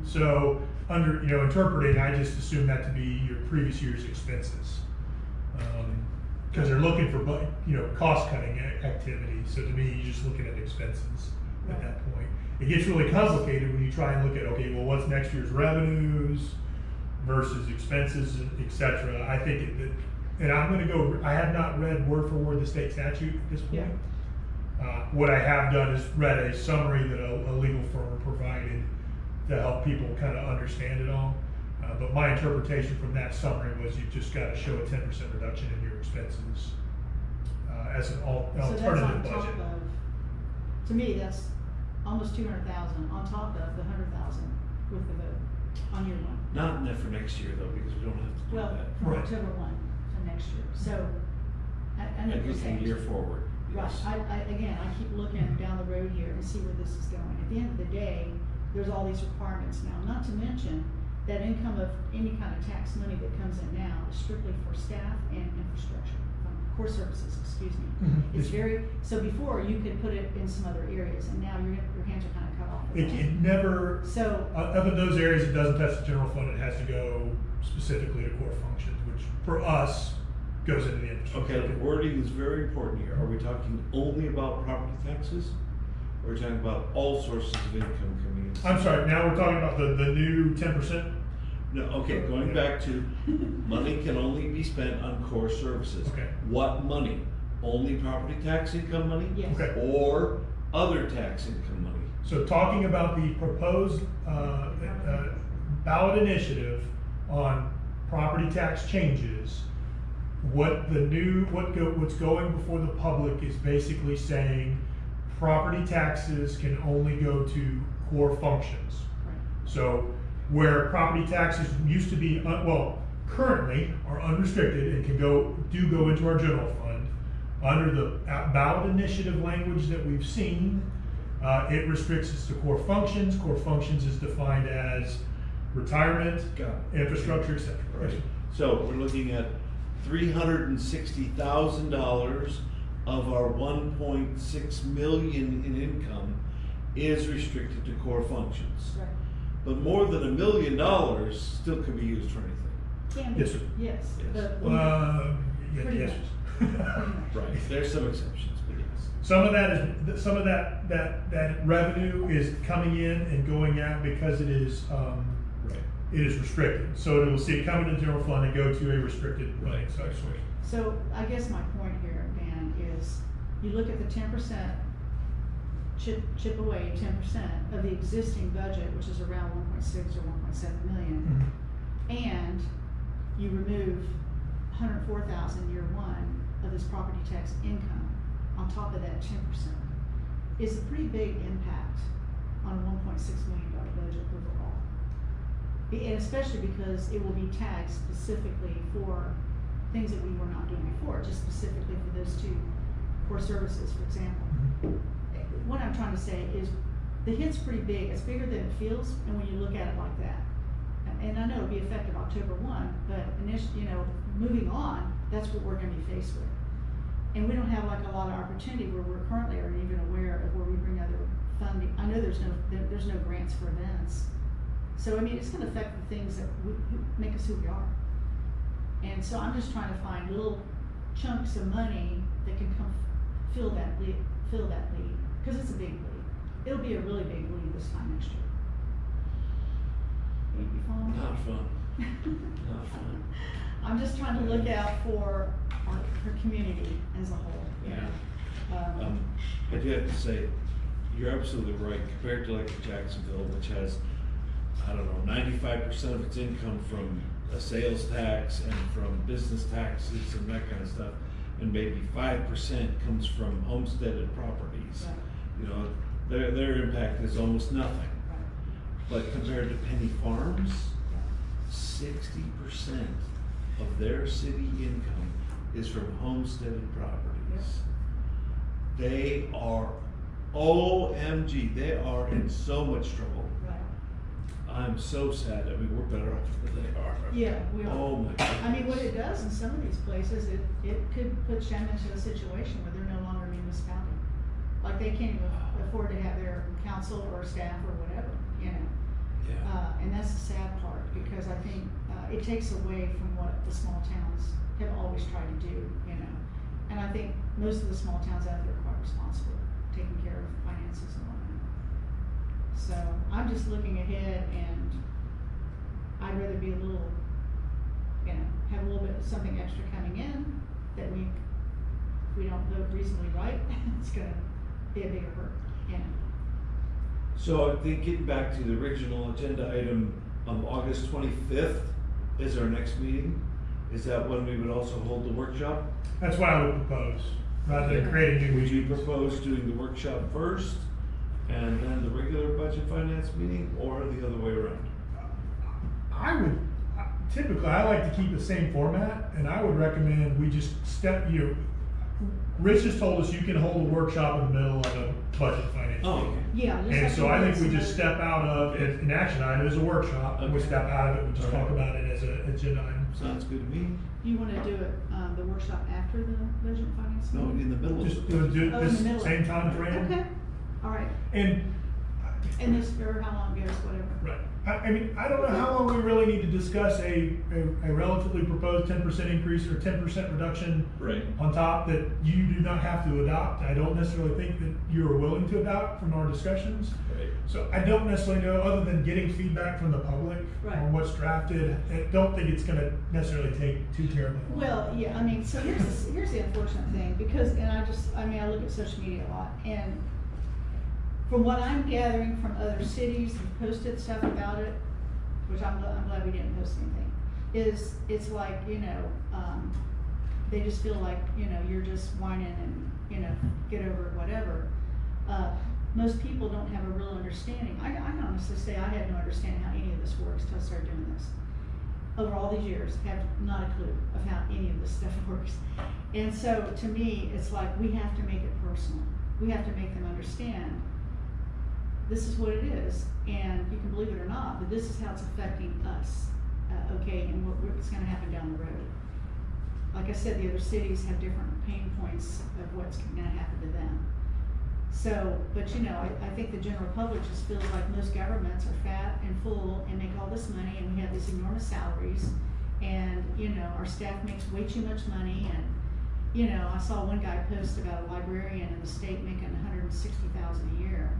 So under, interpreting, I just assume that to be your previous year's expenses. Because they're looking for, cost cutting activity. So to me, you're just looking at expenses at that point. It gets really complicated when you try and look at, okay, well, what's next year's revenues versus expenses, etc. I think and I'm going to go, I have not read word for word the state statute at this point. Yeah. What I have done is read a summary that a legal firm provided to help people kind of understand it all. But my interpretation from that summary was you just got to show a 10% reduction in your expenses as an alternative so that's on budget. top of, to me, that's almost $200,000 on top of the $100,000 with the vote on year one. Not enough for next year though, because we don't have to do Well, that. from Right. October 1 to next year. So I know And what you're looking saying. a year forward. Right. Yes. I keep looking down the road here and see where this is going. At the end of the day, there's all these requirements now, not to mention that income of any kind of tax money that comes in now is strictly for staff and infrastructure, if I'm core services, excuse me. Mhm. It's very, so before you could put it in some other areas, and now your hands are kind of cut off. with It, that. it never, So, other than those areas, it doesn't touch the general fund, it has to go specifically to core functions, which for us goes into the infrastructure. Okay, the wording is very important here. Are we talking only about property taxes? Or are we talking about all sources of income coming in? I'm sorry, now we're talking about the new 10%? No, okay, going back to, money can only be spent on core services. Okay. What money? Only property tax income money? yes. Okay. Or other tax income money? So talking about the proposed ballot initiative on property tax changes, what's going before the public is basically saying property taxes can only go to core functions. Right. So where property taxes used to be, currently are unrestricted and do go into our general fund, under the ballot initiative language that we've seen, it restricts us to core functions. Core functions is defined as retirement, Got it. infrastructure, etc. Right. So we're looking at $360,000 of our 1.6 million in income is restricted to core functions. Right. But more than $1 million still can be used for anything. Can be. Yes, sir. Yes. Yes. Pretty Yes. Right. There's some exceptions, but yes. Some of that revenue is coming in and going out because it is Right. it is restricted. So it will see it come into the general fund and go to a restricted funding source. So I guess my point here, Dan, is you look at the 10%, chip away 10% of the existing budget, which is around 1.6 or 1.7 million, and you remove 104,000 year one of this property tax income on top of that 10%, is a pretty big impact on a $1.6 million budget overall. And especially because it will be taxed specifically for things that we were not doing before, just specifically for those two core services, for example. What I'm trying to say is the hit's pretty big. It's bigger than it feels, and when you look at it like that. And I know it'll be effective October 1, but moving on, that's what we're gonna be faced with. And we don't have like a lot of opportunity where we're currently aren't even aware of where we bring other funding. I know there's no grants for events. So, I mean, it's gonna affect the things that make us who we are. And so I'm just trying to find little chunks of money that can come fill that lead, because it's a big lead. It'll be a really big lead this time next year. You following me? Not fun. Not fun. I'm just trying to look out for our community as a whole. Yeah. I do have to say, you're absolutely right. Compared to like Jacksonville, which has, I don't know, 95% of its income from a sales tax and from business taxes and that kind of stuff, and maybe 5% comes from homesteaded properties. Right. You know, their impact is almost nothing. Right. But compared to Penny Farms, 60% of their city income is from homesteaded properties. They are, OMG, they are in so much trouble. Right. I'm so sad. I mean, we're better off than they are. Yeah, we are. Oh my God. I mean, what it does in some of these places, it could put Shem into a situation where they're no longer a municipality. Like they can't even afford to have their council or staff or whatever, Yeah. and that's the sad part, because I think it takes away from what the small towns have always tried to do, And I think most of the small towns out there are quite responsible, taking care of finances and whatnot. So I'm just looking ahead, and I'd rather be a little, have a little bit of something extra coming in that if we don't vote reasonably right, it's gonna be a bigger hurt, So I think getting back to the original agenda item, August 25th is our next meeting. Is that when we would also hold the workshop? That's what I would propose, rather than create a new Would you meeting. propose doing the workshop first and then the regular budget finance meeting, or the other way around? Typically, I like to keep the same format, and I would recommend we just Rich has told us you can hold a workshop in the middle of a budget finance Oh, meeting. okay. Yeah. just And like so you I did think we some just other- step out of an action item as a workshop, and we Okay. step out of it, we just All right. talk about it as an agenda item. Sounds good to me. You wanna do it, the workshop after the budget and finance No, meeting? in the middle of Just it. do Oh, in the this middle. same time frame. Okay, all right, And, and this, or how long goes, whatever. right, I mean, I don't know how long we really need to discuss a relatively proposed 10% increase or 10% reduction Right. on top that you do not have to adopt. I don't necessarily think that you are willing to adopt from our discussions. Right. So I don't necessarily know, other than getting feedback from the public Right. on what's drafted, I don't think it's gonna necessarily take too terribly long. Well, yeah, I mean, so here's the unfortunate thing, because, and I look at social media a lot, and from what I'm gathering from other cities who've posted stuff about it, which I'm glad we didn't post anything, is, it's like, they just feel like, you're just whining and, get over it, whatever. Most people don't have a real understanding. I can honestly say I had no understanding how any of this works till I started doing this. Over all these years, have not a clue of how any of this stuff works. And so, to me, it's like, we have to make it personal. We have to make them understand this is what it is, and you can believe it or not, but this is how it's affecting us, okay, and what's gonna happen down the road. Like I said, the other cities have different pain points of what's gonna happen to them. So, but I think the general public just feels like most governments are fat and full and make all this money, and we have these enormous salaries, and, our staff makes way too much money, and, I saw one guy post about a librarian in the state making $160,000 a year.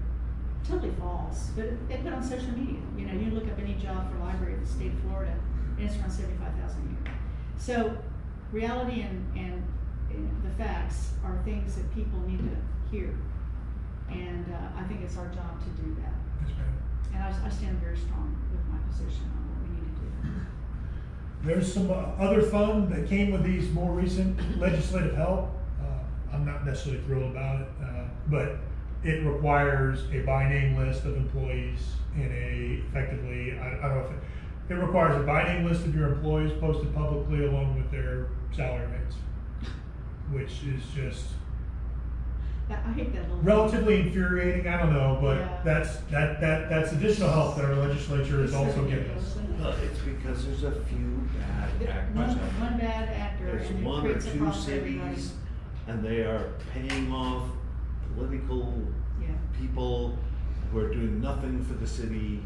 Totally false, but they put on social media. You look up any job for library in the state of Florida, and it's around $75,000 a year. So, reality and the facts are things that people need to hear, and I think it's our job to do that. Yes, ma'am. And I stand very strong with my position on what we need to do. There's some other fun that came with these more recent legislative help. I'm not necessarily thrilled about it, but it requires a by name list of employees in effectively, I don't know if it requires a by name list of your employees posted publicly along with their salary rates, which is just I hate that little. relatively infuriating. I don't know, but Yeah. that's additional help that our legislature is also giving us. Well, it's because there's a few bad actors One, out there. one bad actor, There's and it one or creates a two problem for everybody. cities, and they are paying off political Yeah. people who are doing nothing for the city.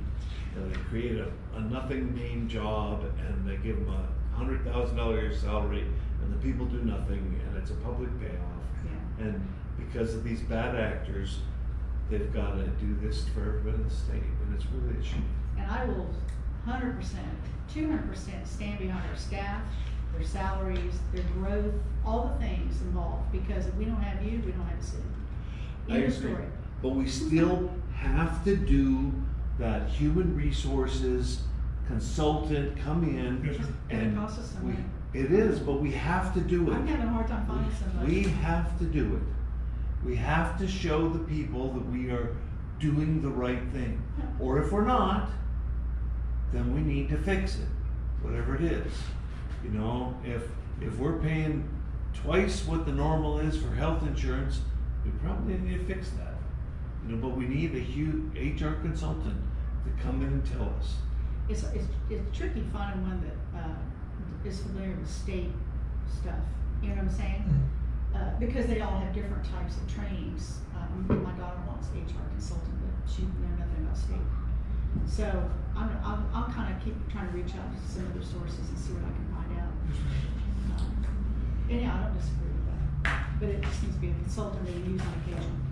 And they create a nothing name job, and they give them $100,000 salary, and the people do nothing, and it's a public payoff. Yeah. And because of these bad actors, they've got to do this for everybody in the state, and it's really a shame. And I will 100%, 200% stand behind our staff, their salaries, their growth, all the things involved, because if we don't have you, we don't have a city. I End of agree. story. But we still have to do that human resources consultant come in Yes, sir. and It costs us some we, money. it is, but we have to do it. I'm having a hard time finding somebody. We have to do it. We have to show the people that we are doing the right thing. Or if we're not, then we need to fix it, whatever it is. If we're paying twice what the normal is for health insurance, we probably need to fix that. But we need a huge HR consultant to come in and tell us. It's tricky finding one that is familiar with state stuff, you know what I'm saying? Because they all have different types of trainings. My daughter-in-law's HR consultant, but she knows nothing about state. So I'm kind of keep trying to reach out to some other sources and see what I can find out. And yeah, I don't disagree with that, but it just needs to be a consultant that you use on occasion,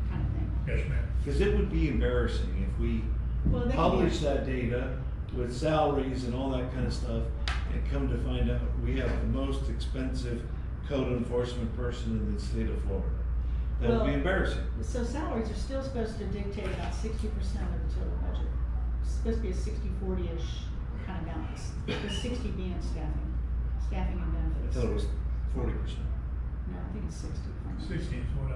kind of thing. Yes, ma'am. Because it would be embarrassing if we Well, they can publish be- that data with salaries and all that kind of stuff, and come to find out we have the most expensive code enforcement person in the state of Florida. That would be Well, embarrassing. So salaries are still supposed to dictate about 60% of the total budget. It's supposed to be a 60-40-ish kind of balance, with 60 being staffing and I benefits. thought it was 40%. No, I think it's 60. 16 is what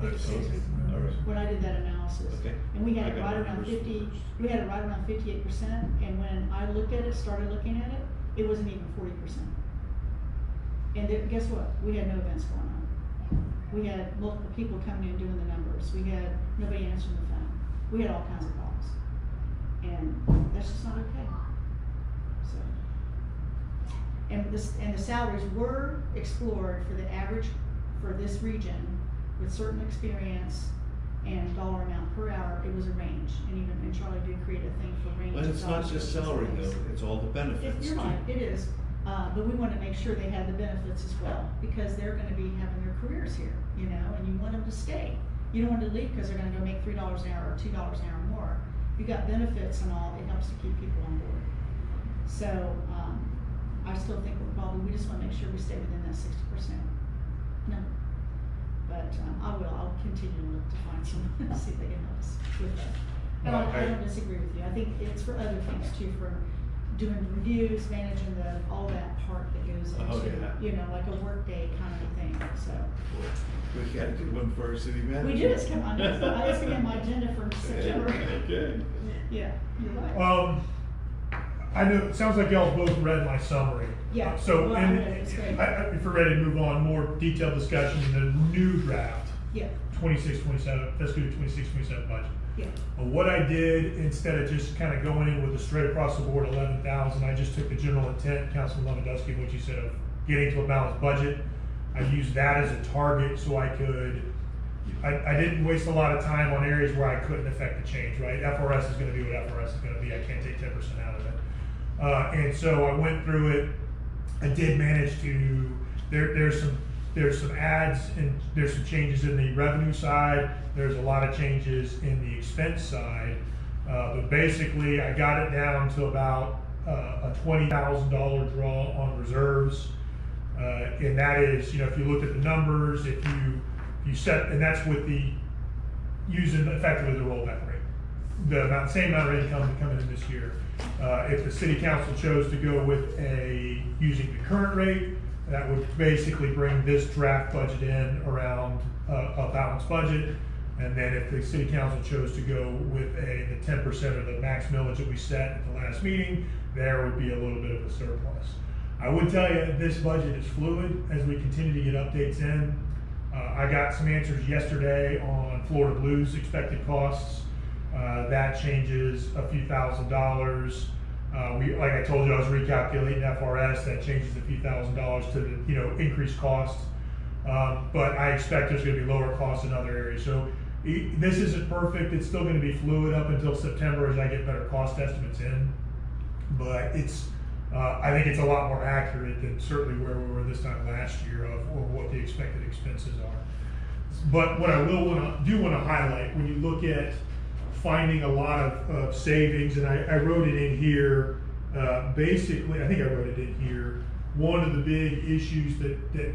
I've It's seen. 60. All right. When I did that analysis. Okay. And we had I it got right my around numbers 50, first. we had it right around 58%, and when I looked at it, started looking at it, it wasn't even 40%. And then, guess what? We had no events going on. We had multiple people coming in doing the numbers. We had nobody answering the phone. We had all kinds of calls. And that's just not okay. So, And the salaries were explored for the average for this region with certain experience and dollar amount per hour. It was a range, and Charlie did create a thing for range. But of it's not dollars just versus salary base. though, it's all the benefits You're too. right, it is, but we wanna make sure they have the benefits as well, because they're gonna be having their careers here, you know, and you want them to stay. You don't want them to leave because they're gonna go make $3 an hour or $2 an hour more. If you got benefits and all, it helps to keep people on board. So, I still think we just wanna make sure we stay within that 60% number. But, I'll continue to look to find someone, see if they can help us with that. And I don't disagree with you, I think it's for other things too, for doing reviews, managing all that part that goes into, Oh, yeah. you know, like a workday kind of thing, so. We gotta do one for our city manager. We do, it's come on, it's gonna be on my agenda for September. Okay. Yeah, you're right. I know, it sounds like y'all both read my summary. Yeah, So, well, I and read it, it's great. if we're ready to move on, more detailed discussion in the new draft, Yeah, 26-27, fiscal year 26-27 budget. yeah, What I did, instead of just kind of going in with a straight across the board 11,000, I just took the general intent, Councilman Lewandowski, what you said of getting to a balanced budget. I used that as a target so I didn't waste a lot of time on areas where I couldn't affect the change, right? FRS is gonna be what FRS is gonna be, I can't take 10% out of it. And so I went through it, I did manage to, there's some adds and there's some changes in the revenue side, there's a lot of changes in the expense side, but basically I got it down to about a $20,000 draw on reserves, and that is, you know, if you look at the numbers, if you set, and that's with using effectively the rollback rate, the same amount of income coming in this year. If the city council chose to go with using the current rate, that would basically bring this draft budget in around a balanced budget. And then if the city council chose to go with the 10% of the max millage that we set at the last meeting, there would be a little bit of a surplus. I would tell you this budget is fluid as we continue to get updates in. I got some answers yesterday on Florida Blues expected costs. That changes a few $1,000s. Like I told you, I was recalculating FRS. That changes a few $1,000s to the increased costs. But I expect there's going to be lower costs in other areas. So this isn't perfect. It's still going to be fluid up until September as I get better cost estimates in. But I think it's a lot more accurate than certainly where we were this time last year or what the expected expenses are. But what I want to highlight, when you look at finding a lot of savings, and I wrote it in here, basically, I think I wrote it in here, one of the big issues that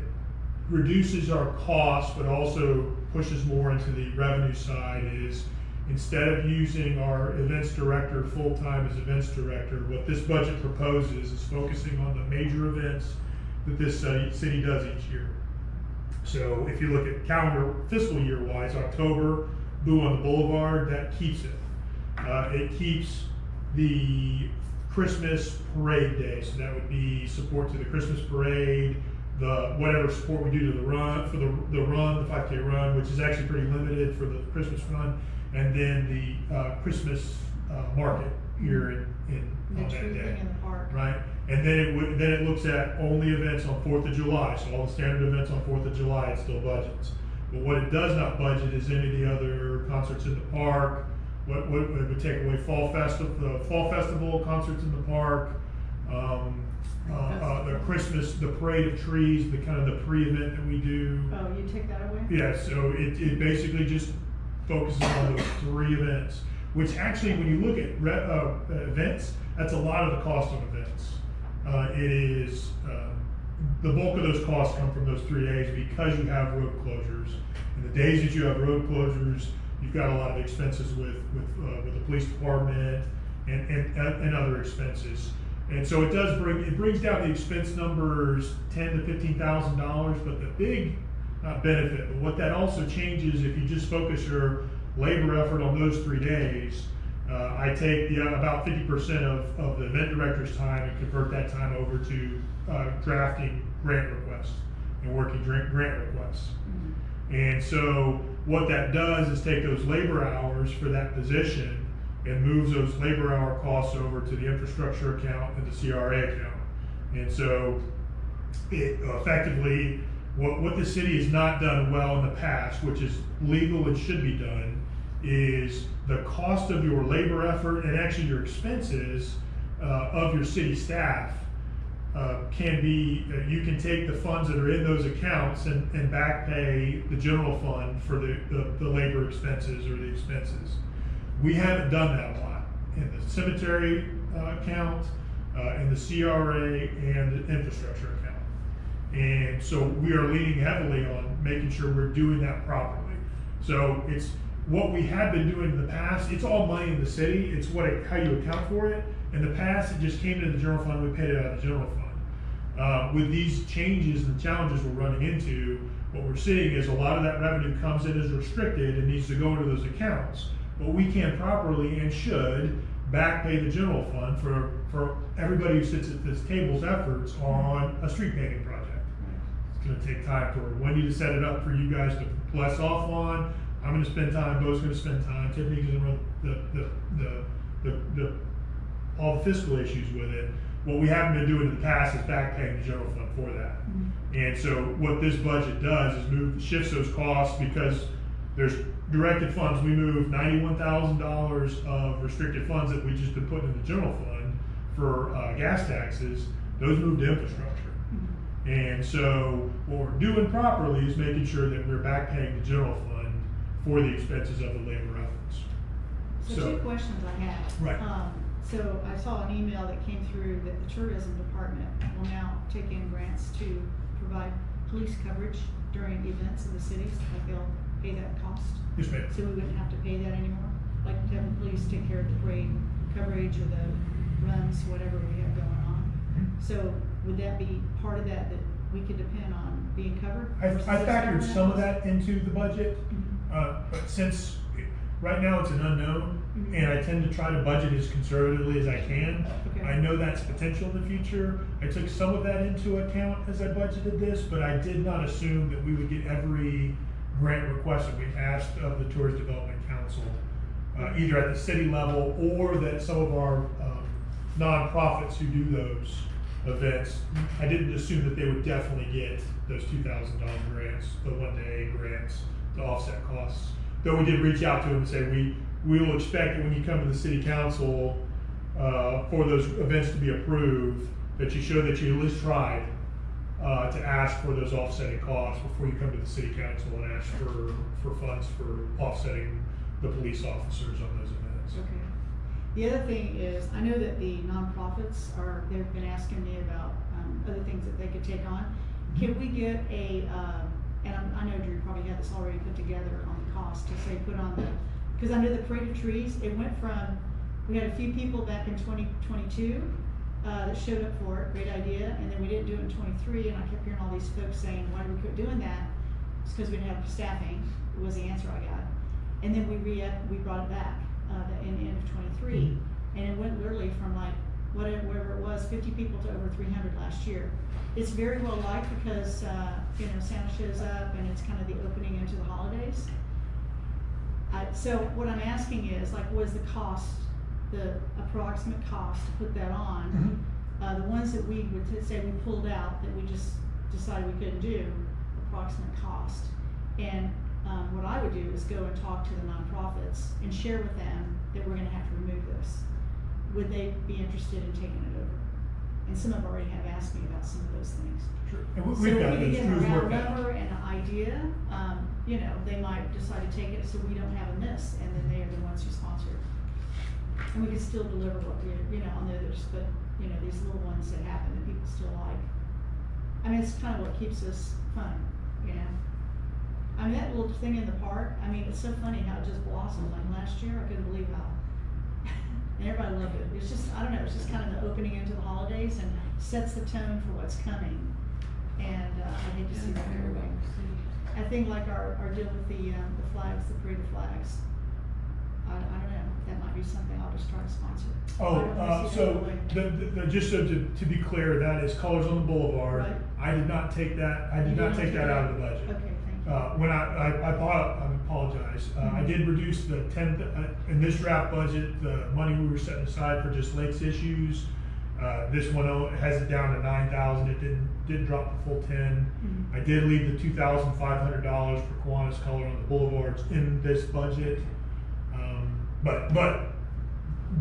reduces our cost but also pushes more into the revenue side is, instead of using our events director full-time as events director, what this budget proposes is focusing on the major events that this city does each year. So if you look at calendar fiscal year wise, October, Boo on the Boulevard, that keeps it. It keeps the Christmas parade day, so that would be support to the Christmas parade, whatever support we do to the run, for the 5K run, which is actually pretty limited for the Christmas run, and then the Christmas market here the on that tree day, thing in the park. right? And then it looks at only events on 4th of July, so all the standard events on 4th of July, it still budgets. But what it does not budget is any of the other concerts in the park. What it would take away the fall festival concerts in the park, the Christmas, the parade of trees, the kind of the pre-event that we do. Oh, you take that away? Yeah, so it basically just focuses on those 3 events, which actually, when you look at events, that's a lot of the cost of events. It is, the bulk of those costs come from those 3 days because you have road closures. And the days that you have road closures, you've got a lot of expenses with the police department and other expenses. And so it brings down the expense numbers $10,000 to $15,000, but the big benefit, but what that also changes, if you just focus your labor effort on those 3 days, I take about 50% of the event director's time and convert that time over to drafting grant requests and working grant requests. Mm-hmm. And so what that does is take those labor hours for that position and moves those labor hour costs over to the infrastructure account and the CRA account. And so it effectively, what the city has not done well in the past, which is legal and should be done, is the cost of your labor effort and actually your expenses of your city staff can be, you can take the funds that are in those accounts and back pay the general fund for the labor expenses or the expenses. We haven't done that a lot in the cemetery account, in the CRA and the infrastructure account. And so we are leaning heavily on making sure we're doing that properly. So it's what we have been doing in the past. It's all money in the city. It's how you account for it. In the past, it just came into the general fund. We paid it out of the general fund. With these changes and challenges we're running into, what we're seeing is a lot of that revenue comes in as restricted and needs to go into those accounts. But we can properly and should back pay the general fund for everybody who sits at this table's efforts on a street paving project. It's going to take time for Wendy to set it up for you guys to bless off on. I'm going to spend time. Bo's going to spend time. Tiffany's going to run all the fiscal issues with it. What we haven't been doing in the past is back paying the general fund for that. And so what this budget does is shifts those costs, because there's directed funds. We moved $91,000 of restricted funds that we just been putting in the general fund for gas taxes. Those moved to infrastructure. And so what we're doing properly is making sure that we're back paying the general fund for the expenses of the labor efforts. So two questions I have. Right. So I saw an email that came through that the tourism department will now take in grants to provide police coverage during events in the cities. Like they'll pay that cost. Yes, ma'am. So we wouldn't have to pay that anymore. Like having police take care of the parade coverage or the runs, whatever we have going on. So would that be part of that we could depend on being covered? I versus factored this some of government? that into the budget, but since right now it's an unknown, and I tend to try to budget as conservatively as I can. Okay. I know that's potential in the future. I took some of that into account as I budgeted this, but I did not assume that we would get every grant request that we asked of the Tourist Development Council, either at the city level or that some of our nonprofits who do those events. I didn't assume that they would definitely get those $2,000 grants, the one-day grants to offset costs. Though we did reach out to them and say we will expect that when you come to the city council for those events to be approved, that you show that you at least tried to ask for those offsetting costs before you come to the city council and ask for funds for offsetting the police officers on those events. Okay. The other thing is, I know that the nonprofits they've been asking me about other things that they could take on. Can we get and I know Drew probably had this already put together on the cost to say put on because under the Parade of Trees, it went from, we had a few people back in 2022 that showed up for it, great idea, and then we didn't do it in 23, and I kept hearing all these folks saying, why did we quit doing that? It's because we didn't have staffing, was the answer I got. And then we brought it back in the end of 23, and it went literally from like whatever it was, 50 people to over 300 last year. It's very well liked because Santa shows up and it's kind of the opening into the holidays. So what I'm asking is, like, what is the cost, the approximate cost to put that on? The ones that we would say we pulled out that we just decided we couldn't do, approximate cost. And what I would do is go and talk to the nonprofits and share with them that we're going to have to remove this. Would they be interested in taking it over? And some of them already have asked me about some of those things. Sure. And So we've if got we could those get a crews round worked out. number and an idea, they might decide to take it so we don't have a miss, and then they are the ones who sponsor it. And we can still deliver what on the others, but these little ones that happen that people still like. I mean, it's kind of what keeps us fun, I mean, that little thing in the park, I mean, it's so funny how it just blossomed. Like last year, I couldn't believe how, and everybody loved it. It's just, I don't know, it's just kind of the opening into the holidays and sets the tone for what's coming. And I hate to see that go away. I think like our deal with the flags, the parade of flags, I don't know, that might be something I'll just try to sponsor. Just to be clear, that is Colors on the Boulevard. Right. I did not take that. I did not take that out of the budget. Okay, thank you. When I apologize. I did reduce the 10th in this draft budget. The money we were setting aside for just lakes issues This one has it down to 9,000. It didn't drop the full 10. I did leave the $2,500 for Kiwanis color on the boulevards in this budget. But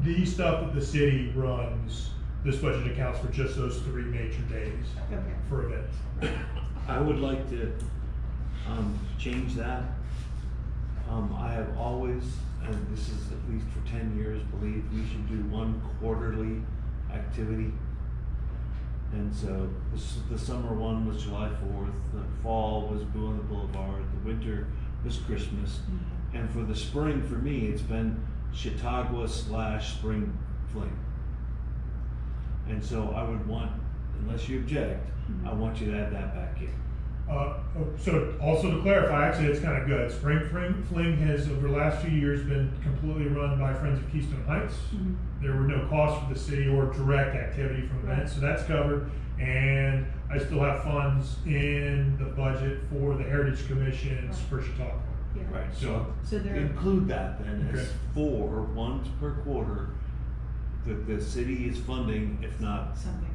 the stuff that the city runs, this budget accounts for just those 3 major days Okay. for events. I would like to, change that. I have always, and this is at least for 10 years, believed we should do one quarterly activity. And so the summer one was July 4th, the fall was Boo on the Boulevard, the winter was Christmas. And for the spring, for me, it's been Chautauqua / Spring Fling. And so I would want, unless you object, I want you to add that back in. So also to clarify, actually it's kind of good. Spring Fling has over the last few years been completely run by Friends of Keystone Heights. There were no costs for the city or direct activity from events, so that's covered. And I still have funds in the budget for the Heritage Commissions for Chautauqua. Yeah. Right, so So there, include that then as Okay. 4, once per quarter, that the city is funding, if not something,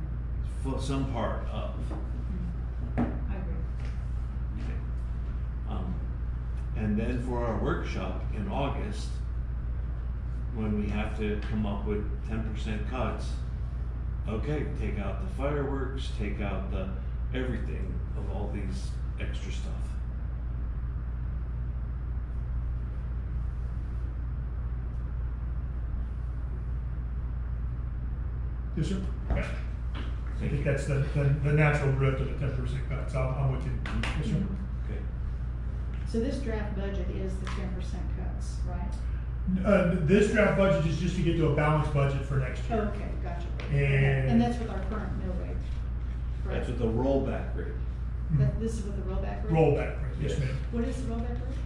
some part of. I agree. And then for our workshop in August, when we have to come up with 10% cuts, okay, take out the fireworks, take out the everything of all these extra stuff. Yes, sir. Okay. I think that's the natural drift of the 10% cut, so I'm with you. Yes, sir. Okay. So this draft budget is the 10% cuts, right? This draft budget is just to get to a balanced budget for next Oh, year. okay, gotcha. And- And that's with our current mill rate. That's correct? with the rollback rate. This is with the rollback rate? Rollback, yes, Yes. ma'am. What is the rollback rate?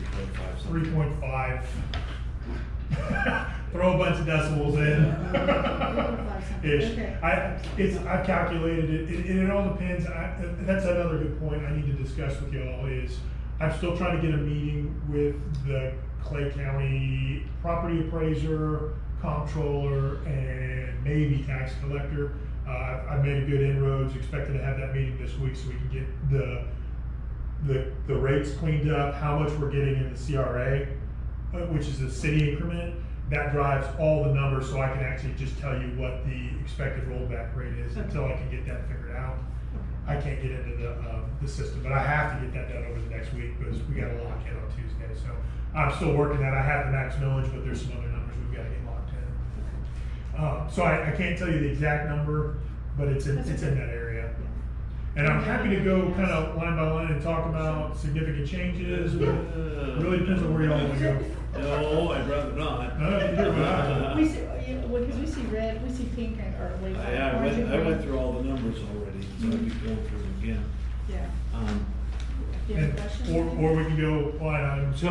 3.5 something. 3.5. Throw a bunch of decimals in. 3.5 something. Ish. Okay. I've calculated it, and it all depends. That's another good point I need to discuss with y'all is I'm still trying to get a meeting with the Clay County property appraiser, comptroller, and maybe tax collector. I've made a good inroads, expected to have that meeting this week so we can get the rates cleaned up, how much we're getting in the CRA, which is the city increment. That drives all the numbers, so I can actually just tell you what the expected rollback rate is until I can get that figured out. I can't get into the system, but I have to get that done over the next week because we got to lock in on Tuesday. So I'm still working that. I have the max millage, but there's some other numbers we've got to get locked in. So I can't tell you the exact number, but it's in that area. And I'm happy to go kind of line by line and talk about significant changes, but it really depends on where y'all want to go. No, I'd rather not. No, you do, but I- We see, well, because we see red, we see pink, or wait, I orange and went green. through all the numbers already, so I'd be going through them again. Yeah. Um, Do you have a And- question? or we can go line items.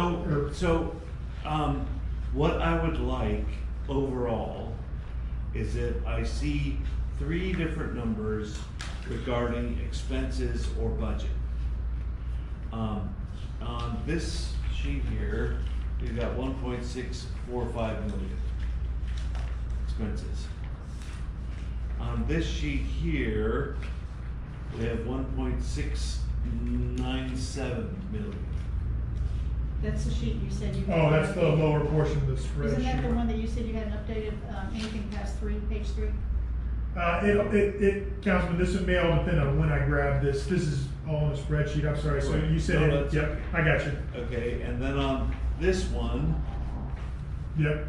What I would like overall is that I see 3 different numbers regarding expenses or budget. On this sheet here, we've got 1.645 million expenses. On this sheet here, we have 1.697 million. That's the sheet you said you. Oh, that's the lower portion of the spreadsheet. Isn't that the one that you said you hadn't updated, anything past page 3? Councilman, this may all depend on when I grab this. This is all on the spreadsheet. I'm sorry. So you said, No, it. that's- Yep, I got you. Okay, and then on this one, Yep.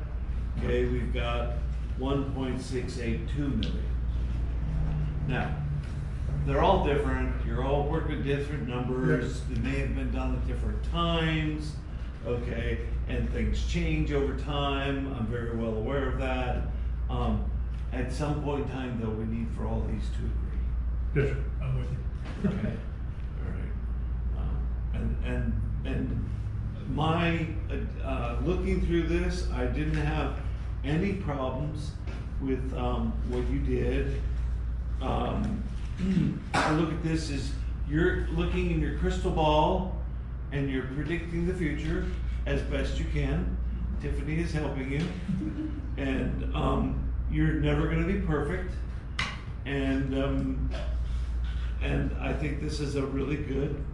okay, we've got 1.682 million. Now, they're all different, you're all working different numbers, they may have been done at different times, okay, and things change over time, I'm very well aware of that. At some point in time, though, we need for all these to agree. Yes, sir. I'm with you. Okay, all right. And my, looking through this, I didn't have any problems with, what you did. I look at this as you're looking in your crystal ball and you're predicting the future as best you can. Tiffany is helping you. And, you're never gonna be perfect, and I think this is a really good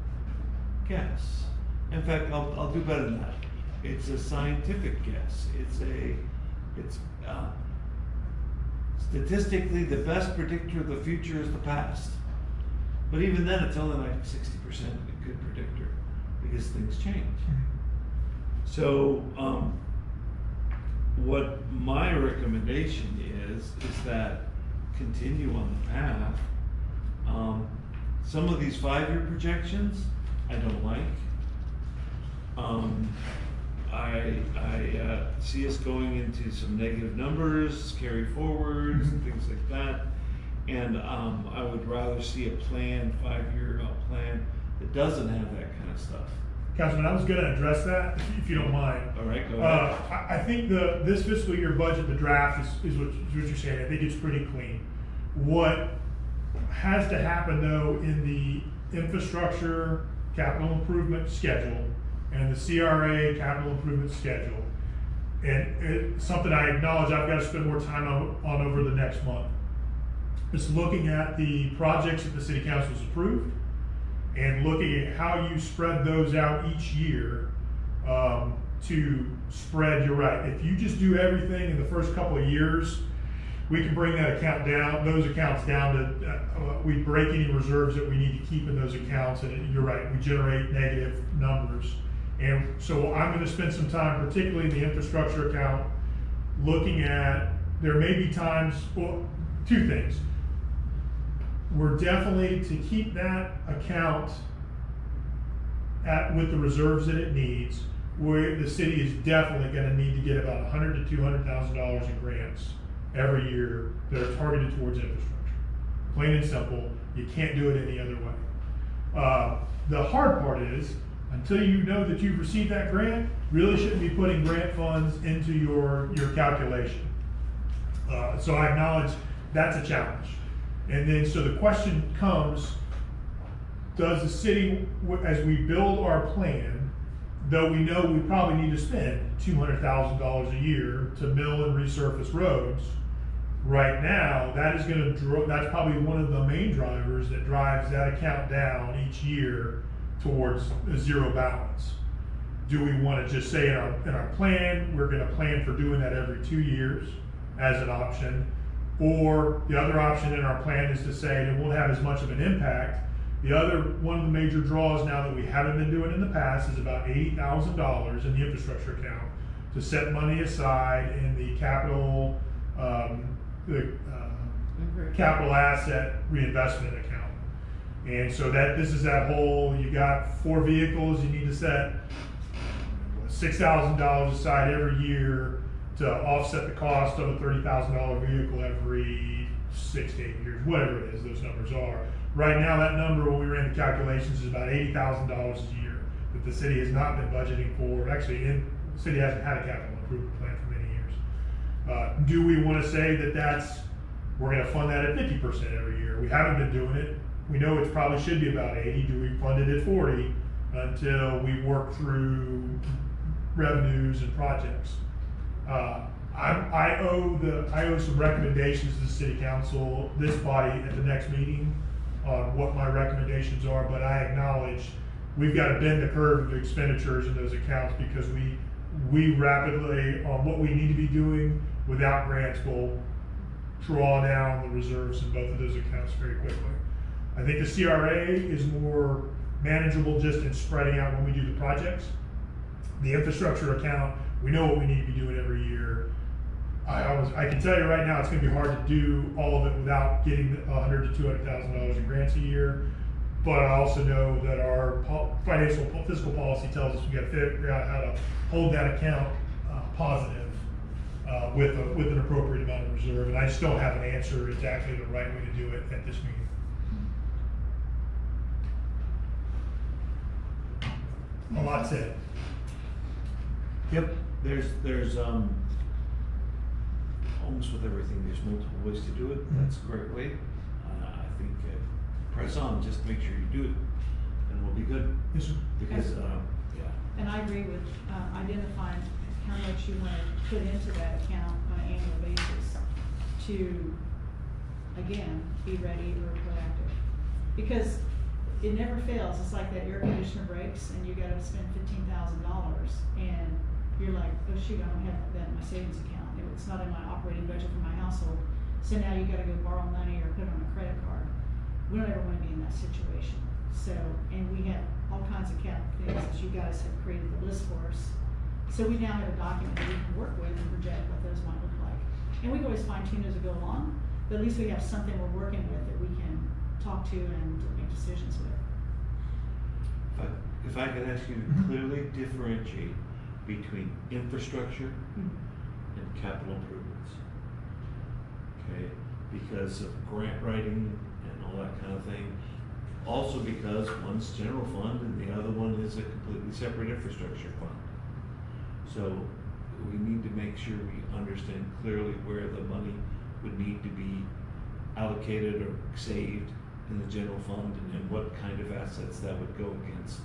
guess. In fact, I'll do better than that. It's a scientific guess. It's statistically the best predictor of the future is the past. But even then, it's only like 60% a good predictor because things change. So, what my recommendation is that continue on the path. Some of these 5-year projections, I don't like. I see us going into some negative numbers, carry forwards, and things like that. And I would rather see a plan, 5-year plan that doesn't have that kind of stuff. Councilman, I was gonna address that, if you don't mind. All right, go ahead. I think this fiscal year budget, the draft is what you're saying. I think it's pretty clean. What has to happen though in the infrastructure capital improvement schedule and the CRA capital improvement schedule, and it's something I acknowledge I've got to spend more time on over the next month, is looking at the projects that the city council has approved and looking at how you spread those out each year to spread. You're right. If you just do everything in the first couple of years, we can bring that account down, those accounts down to, we break any reserves that we need to keep in those accounts, and you're right, we generate negative numbers. And so I'm gonna spend some time, particularly in the infrastructure account, looking at, there may be times, well, 2 things. We're definitely to keep that account with the reserves that it needs, where the city is definitely gonna need to get about $100,000 to $200,000 in grants every year that are targeted towards infrastructure. Plain and simple, you can't do it any other way. The hard part is, until you know that you've received that grant, really shouldn't be putting grant funds into your calculation. So I acknowledge that's a challenge. And then, so the question comes, does the city, as we build our plan, though we know we probably need to spend $200,000 a year to mill and resurface roads, right now, that is going to that's probably one of the main drivers that drives that account down each year towards a zero balance. Do we want to just say in our plan, we're going to plan for doing that every 2 years as an option? Or the other option in our plan is to say it won't have as much of an impact. One of the major draws now that we haven't been doing in the past is about $80,000 in the infrastructure account to set money aside in the capital capital asset reinvestment account. And so this is that whole, you got 4 vehicles, you need to set $6,000 aside every year to offset the cost of a $30,000 vehicle every 6 to 8 years, whatever it is, those numbers are. Right now, that number, when we ran the calculations, is about $80,000 a year that the city has not been budgeting for. Actually, the city hasn't had a capital improvement plan for many years. Do we want to say that we're going to fund that at 50% every year? We haven't been doing it. We know it probably should be about 80. Do we fund it at 40 until we work through revenues and projects? I owe some recommendations to the city council, this body, at the next meeting on what my recommendations are, but I acknowledge we've got to bend the curve of expenditures in those accounts because we rapidly, on what we need to be doing without grants, will draw down the reserves in both of those accounts very quickly. I think the CRA is more manageable just in spreading out when we do the projects. The infrastructure account, we know what we need to be doing every year. I can tell you right now, it's going to be hard to do all of it without getting $100,000 to $200,000 in grants a year. But I also know that our fiscal policy tells us we got to figure out how to hold that account positive with an appropriate amount of reserve. And I just don't have an answer exactly the right way to do it at this meeting. A lot said. Yep, there's almost with everything, there's multiple ways to do it. That's a great way. I think press on, just make sure you do it, and we'll be good. Yes, sir. Because, yeah. And I agree with identifying how much you want to put into that account on an annual basis. to, again, be ready or proactive. Because it never fails. It's like that air conditioner breaks and you gotta spend $15,000 and you're like, oh shoot, I don't have that in my savings account. It's not in my operating budget for my household. So now you gotta go borrow money or put it on a credit card. We don't ever wanna be in that situation. So, and we have all kinds of capital things that you guys have created the list for us. So we now have a document that we can work with and project what those might look like. And we can always fine tune as we go along, but at least we have something we're working with that we can talk to and make decisions with. If I could ask you to clearly differentiate between infrastructure and capital improvements. Okay, because of grant writing and all that kind of thing. Also because one's general fund and the other one is a completely separate infrastructure fund. So we need to make sure we understand clearly where the money would need to be allocated or saved in the general fund and what kind of assets that would go against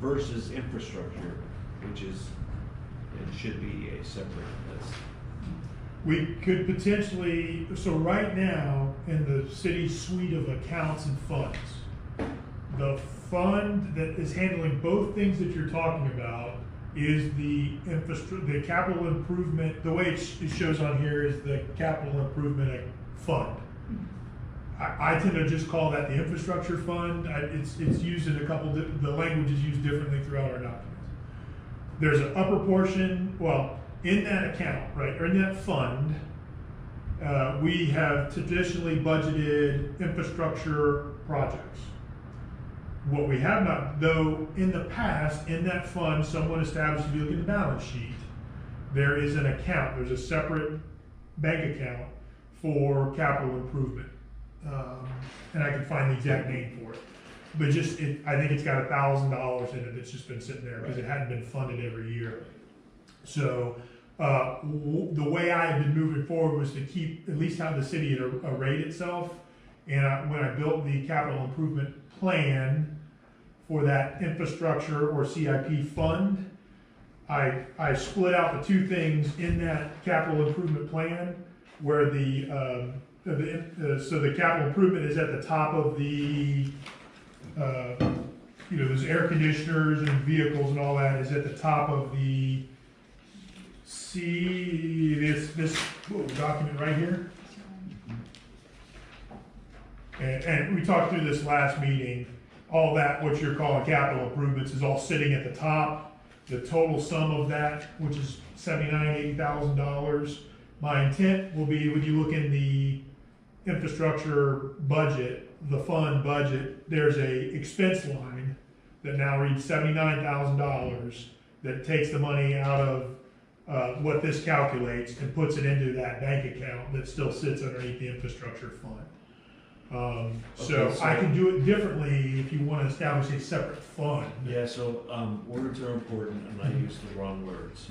versus infrastructure, which is, it should be a separate list. We could potentially, so right now, in the city's suite of accounts and funds, the fund that is handling both things that you're talking about is the capital improvement, the way it shows on here is the capital improvement fund. I tend to just call that the infrastructure fund. It's used in the language is used differently throughout our documents. There's an upper portion, well, in that account, right, or in that fund, we have traditionally budgeted infrastructure projects. What we have not, though, in the past, in that fund, someone established, if you look at the balance sheet, there is an account, there's a separate bank account for capital improvement. And I can find the exact name for it. But I think it's got $1,000 in it that's just been sitting there because it hadn't been funded every year. So the way I had been moving forward was to keep, at least have the city arrayed itself. And when I built the capital improvement plan for that infrastructure or CIP fund, I split out the two things in that capital improvement plan where so the capital improvement is at the top of the, there's air conditioners and vehicles and all that is at the top of the, this document right here. And we talked through this last meeting. All that, what you're calling capital improvements, is all sitting at the top. The total sum of that, which is $80,000. My intent will be, when you look in the infrastructure budget, the fund budget, there's a expense line that now reads $79,000 that takes the money out of what this calculates and puts it into that bank account that still sits underneath the infrastructure fund. So I can do it differently if you want to establish a separate fund. Yeah, so words are important and I used the wrong words.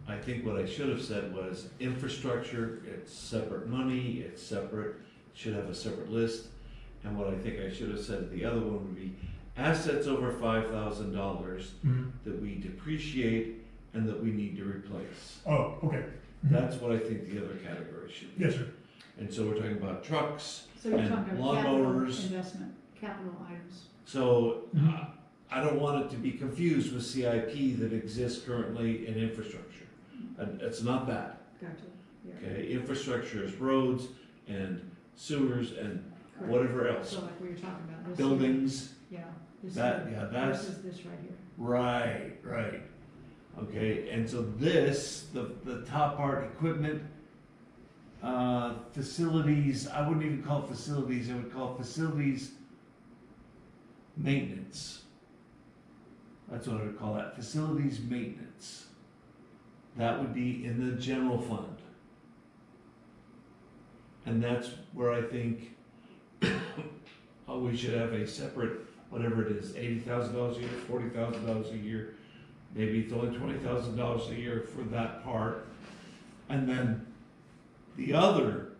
I think what I should have said was infrastructure, it's separate money, it's separate, should have a separate list. And what I think I should have said, the other one would be assets over $5,000 that we depreciate and that we need to replace. Oh, okay. That's what I think the other category should be. Yes, sir. And so we're talking about trucks So you're and talking about capital lawnmowers. investment, capital items. So I don't want it to be confused with CIP that exists currently in infrastructure. And it's not that. Gotcha. Yeah. Okay, infrastructure is roads and sewers and Correct. whatever else. So like we were talking about this. Buildings. Yeah. This That- here yeah, that's- versus this right here. Right. Okay, and so this, the top part, equipment, facilities, I wouldn't even call it facilities, I would call it facilities maintenance. That's what I would call that, facilities maintenance. That would be in the general fund. And that's where I think we should have a separate, whatever it is, $80,000 a year, $40,000 a year. Maybe it's only $20,000 a year for that part. And then the other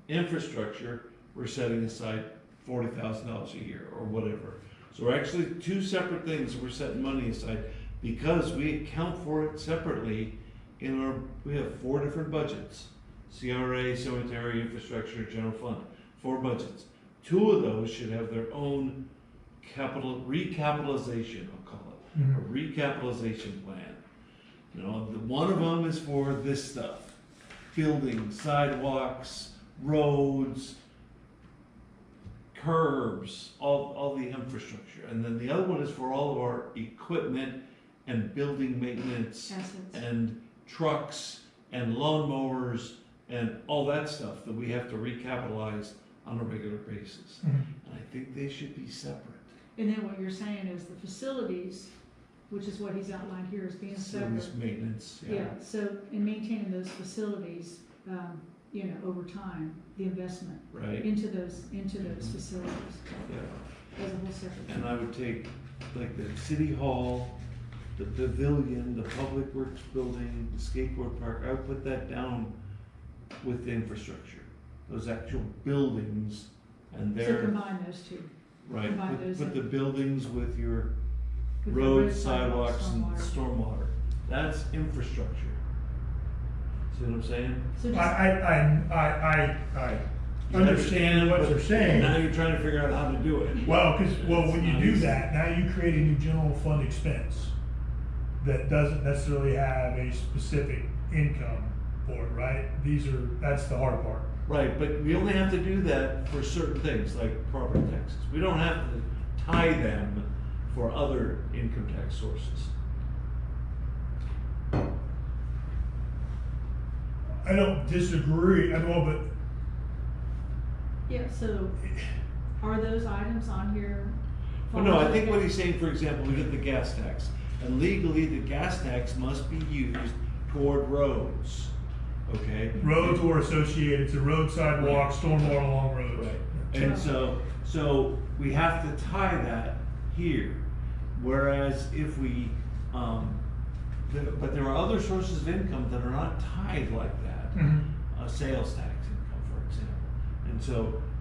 infrastructure, we're setting aside $40,000 a year or whatever. So we're actually two separate things we're setting money aside because we account for it separately in we have 4 different budgets CRA, cemetery, infrastructure, general fund, 4 budgets. 2 of those should have their own recapitalization, I'll call it, a recapitalization plan. You know, one of them is for this stuff, buildings, sidewalks, roads, curbs, all the infrastructure. And then the other one is for all of our equipment and building maintenance Assets. and trucks and lawnmowers and all that stuff that we have to recapitalize on a regular basis. Mhm. And I think they should be separate. And then what you're saying is the facilities, which is what he's outlined here, is being Facilities separate. maintenance, Yeah, so in maintaining those facilities, you know, over time, the investment right? into those facilities Yeah. as a whole separate. And I would take like the city hall, the pavilion, the public works building, the skateboard park, I would put that down with the infrastructure. Those actual buildings and So their, combine those two. right, combine those put the in. buildings with your With the roads, sidewalks and stormwater. stormwater. That's infrastructure. See what I'm saying? So just, I You understand what you're saying. Now you're trying to figure out how to do it. Well, when you It's do not that, now you create a new general fund expense that doesn't necessarily have a specific income for it, right? That's the hard part. Right, but we only have to do that for certain things, like property taxes. We don't have to tie them for other income tax sources. I don't disagree, but yeah, so are those items on here? Well, no, I think what he's saying, for example, we get the gas tax. And legally, the gas tax must be used toward roads, okay? roads or associated to road, sidewalk, stormwater along roads. Right. And so we have to tie that here. Whereas if we, but there are other sources of income that are not tied like that. Mhm. Sales tax income, for example. And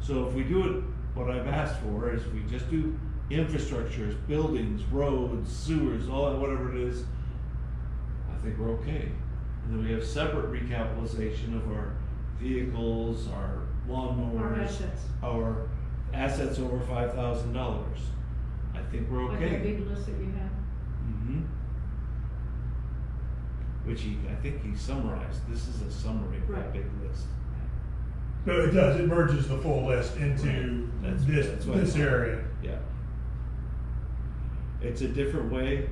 so if we do it, what I've asked for is we just do infrastructures, buildings, roads, sewers, all that, whatever it is, I think we're okay. And then we have separate recapitalization of our vehicles, our lawnmowers, Our assets. our assets over $5,000. I think we're Like that okay. big list that you have? Mm-hmm. Which I think he summarized. This is a summary of that Right. big list. No, it does, it merges the full list into Right. That's this what I thought. area. Yeah. It's a different way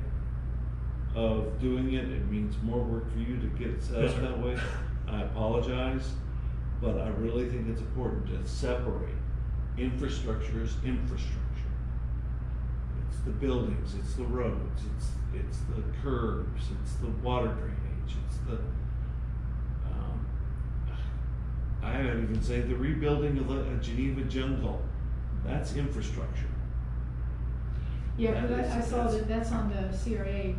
of doing it. It means more work for you to get it set Yes, up sir. that way. I apologize, but I really think it's important to separate infrastructure as infrastructure. It's the buildings, it's the roads, it's the curbs, it's the water drainage, it's the, I would even say the rebuilding of the Geneva jungle. That's infrastructure. Yeah, That because I is- saw that's- that that's on the CRA,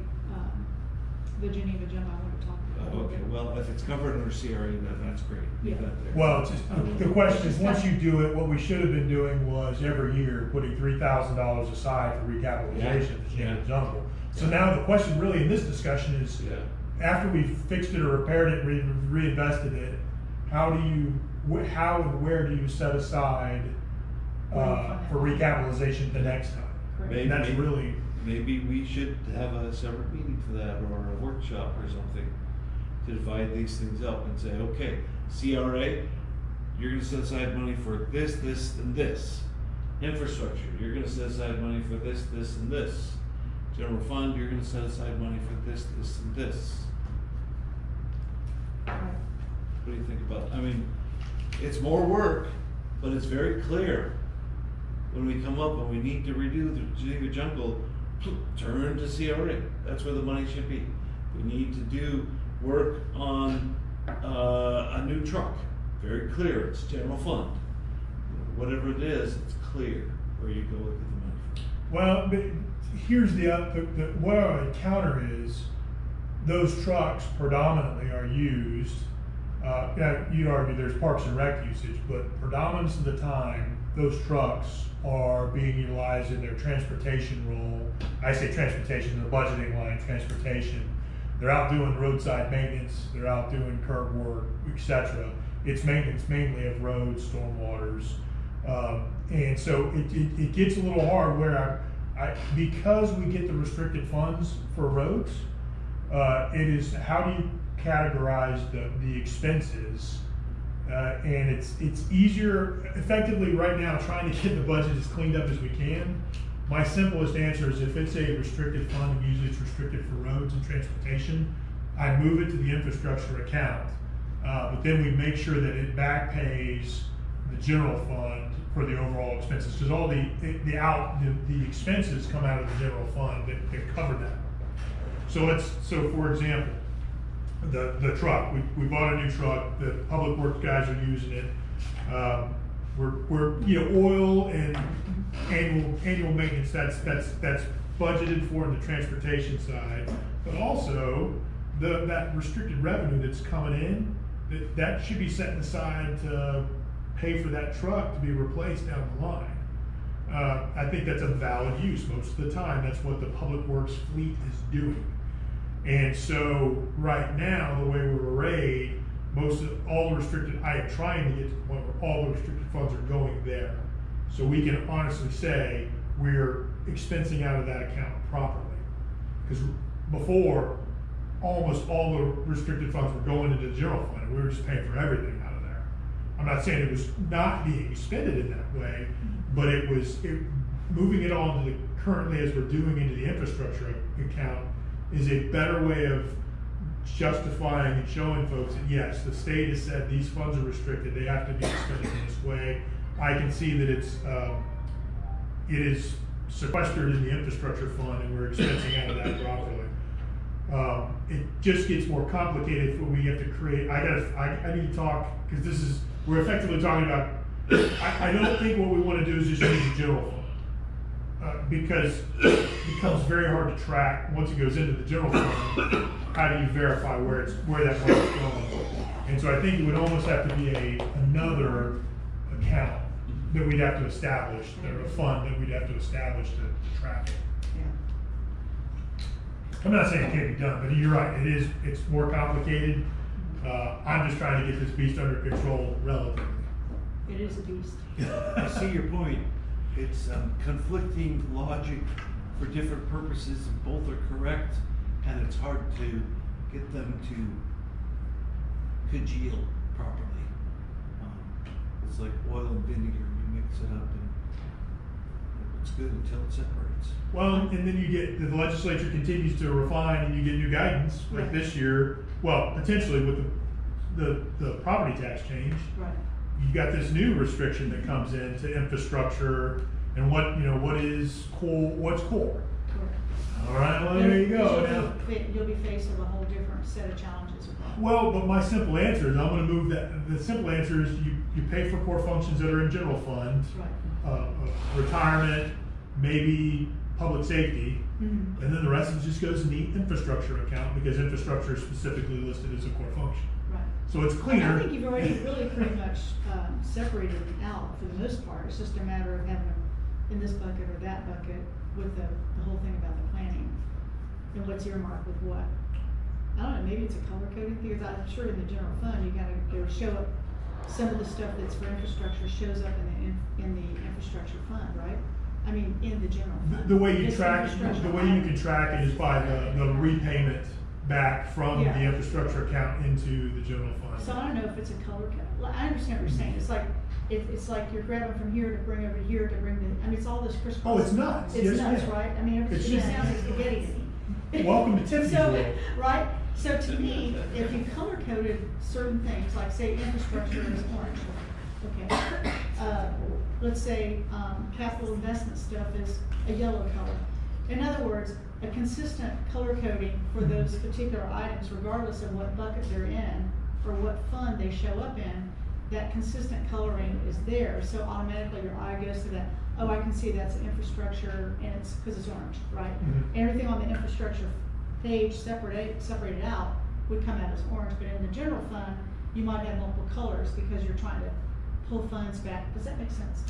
the Geneva Gym I want to talk about. Okay, well, if it's covered under CRA, then that's great. Leave Yeah. that there. Well, it's just, the question is, once you do it, what we should have been doing was every year putting $3,000 aside for recapitalization of the Yeah. Geneva Jungle. So now the question really in this discussion is, Yeah. after we've fixed it or repaired it, reinvested it, how and where do you set aside for recapitalization the next time? Correct. Maybe- And that's really, Maybe we should have a separate meeting for that, or a workshop or something, to divide these things up and say, okay, CRA, you're gonna set aside money for this, this, and this. Infrastructure, you're gonna set aside money for this, this, and this. General fund, you're gonna set aside money for this, this, and this. Right. What do you think about, I mean, it's more work, but it's very clear. When we come up and we need to redo the Geneva jungle, turn to CRA, that's where the money should be. We need to do work on, a new truck, very clear, it's general fund. Whatever it is, it's clear where you go with the money. well, but here's what I would counter is, those trucks predominantly are used, you'd argue there's parks and rec usage, but predominance of the time, those trucks are being utilized in their transportation role. I say transportation, the budgeting line, transportation. They're out doing roadside maintenance, they're out doing curb work, etc. it's maintenance mainly of roads, stormwaters. And so it gets a little hard where because we get the restricted funds for roads, it is how do you categorize the expenses? And it's easier, effectively right now, trying to get the budget as cleaned up as we can. My simplest answer is if it's a restricted fund, and usually it's restricted for roads and transportation, I move it to the infrastructure account. But then we make sure that it back pays the general fund for the overall expenses, because all the expenses come out of the general fund that cover that. So for example, the truck, we bought a new truck, the public works guys are using it. We're oil and annual maintenance, that's budgeted for in the transportation side, but also that restricted revenue that's coming in, that should be set aside to pay for that truck to be replaced down the line. I think that's a valid use most of the time. That's what the public works fleet is doing. And so right now, the way we're arrayed, all the restricted, I am trying to get to the point where all the restricted funds are going there. So we can honestly say we're expensing out of that account properly. Because before, almost all the restricted funds were going into the general fund, and we were just paying for everything out of there. I'm not saying it was not being expended in that way, but moving it on to the currently as we're doing into the infrastructure account is a better way of justifying and showing folks that yes, the state has said these funds are restricted, they have to be expended in this way. I can see that it is sequestered in the infrastructure fund and we're expensing out of that properly. It just gets more complicated when we have to create, I need to talk, because we're effectively talking about, I don't think what we want to do is just use the general fund. Because it becomes very hard to track once it goes into the general fund. How do you verify where that money is going? And so I think it would almost have to be another account that we'd have to establish, or a fund that we'd have to establish to track it. I'm not saying it can't be done, but you're right. It's more complicated. I'm just trying to get this beast under control relatively. It is a beast. I see your point. It's conflicting logic for different purposes, and both are correct, and it's hard to get them to congeal properly. It's like oil and vinegar, you mix it up and it's good until it separates. Well, and then you get, the legislature continues to refine and you get new guidance, like this year, well, potentially with the property tax change. Right. You've got this new restriction that comes into infrastructure and what's core. Correct. All right, well, there you go. You'll be faced with a whole different set of challenges. Well, but my simple answer is I'm going to move that. The simple answer is you pay for core functions that are in general fund, right. Retirement, maybe public safety, Mm-hmm. and then the rest of it just goes in the infrastructure account because infrastructure is specifically listed as a core function. Right. So it's cleaner. I think you've already really pretty much separated it out for the most part. It's just a matter of having them in this bucket or that bucket with the whole thing about the planning and what's earmarked with what. I don't know, maybe it's a color coding thing, because I'm sure in the general fund, you gotta show up, some of the stuff that's for infrastructure shows up in the infrastructure fund, right? I mean, in the general fund. The way you It's track, infrastructure the way you fund. can track it is by the repayment back from Yeah. the infrastructure account into the general fund. So I don't know if it's a color code. Well, I understand what you're saying. It's like you're grabbing from here to bring over here to bring the, I mean, it's all this crisscross. Oh, it's nuts. It's Yes, nuts, ma'am. right? I mean, it It's- just sounds like spaghetti to me. Welcome to Tiffany's So, world. right? So to me, if you color coded certain things, like say infrastructure is orange, okay? Let's say, capital investment stuff is a yellow color. In other words, a consistent color coding for those particular items, regardless of what bucket they're in or what fund they show up in, that consistent coloring is there. So automatically your eye goes to that, oh, I can see that's infrastructure and it's, because it's orange, right? Mhm. Everything on the infrastructure page separated out would come out as orange, but in the general fund, you might have multiple colors because you're trying to pull funds back. Does that make sense?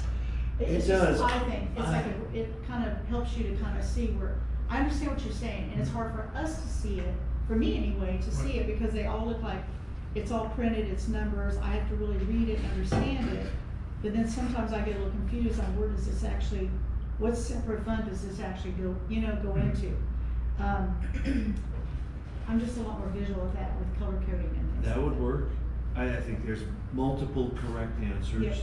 It's does. just, I think, it's like, it kind of helps you to kind of see where, I understand what you're saying, and it's hard for us to see it, for me anyway, to see it, because they all look like it's all printed, it's numbers, I have to really read it and understand it. But then sometimes I get a little confused on where does this actually, what separate fund does this actually go, go into? I'm just a lot more visual with that, with color coding and things. That like would work. I think there's multiple correct answers. Yeah.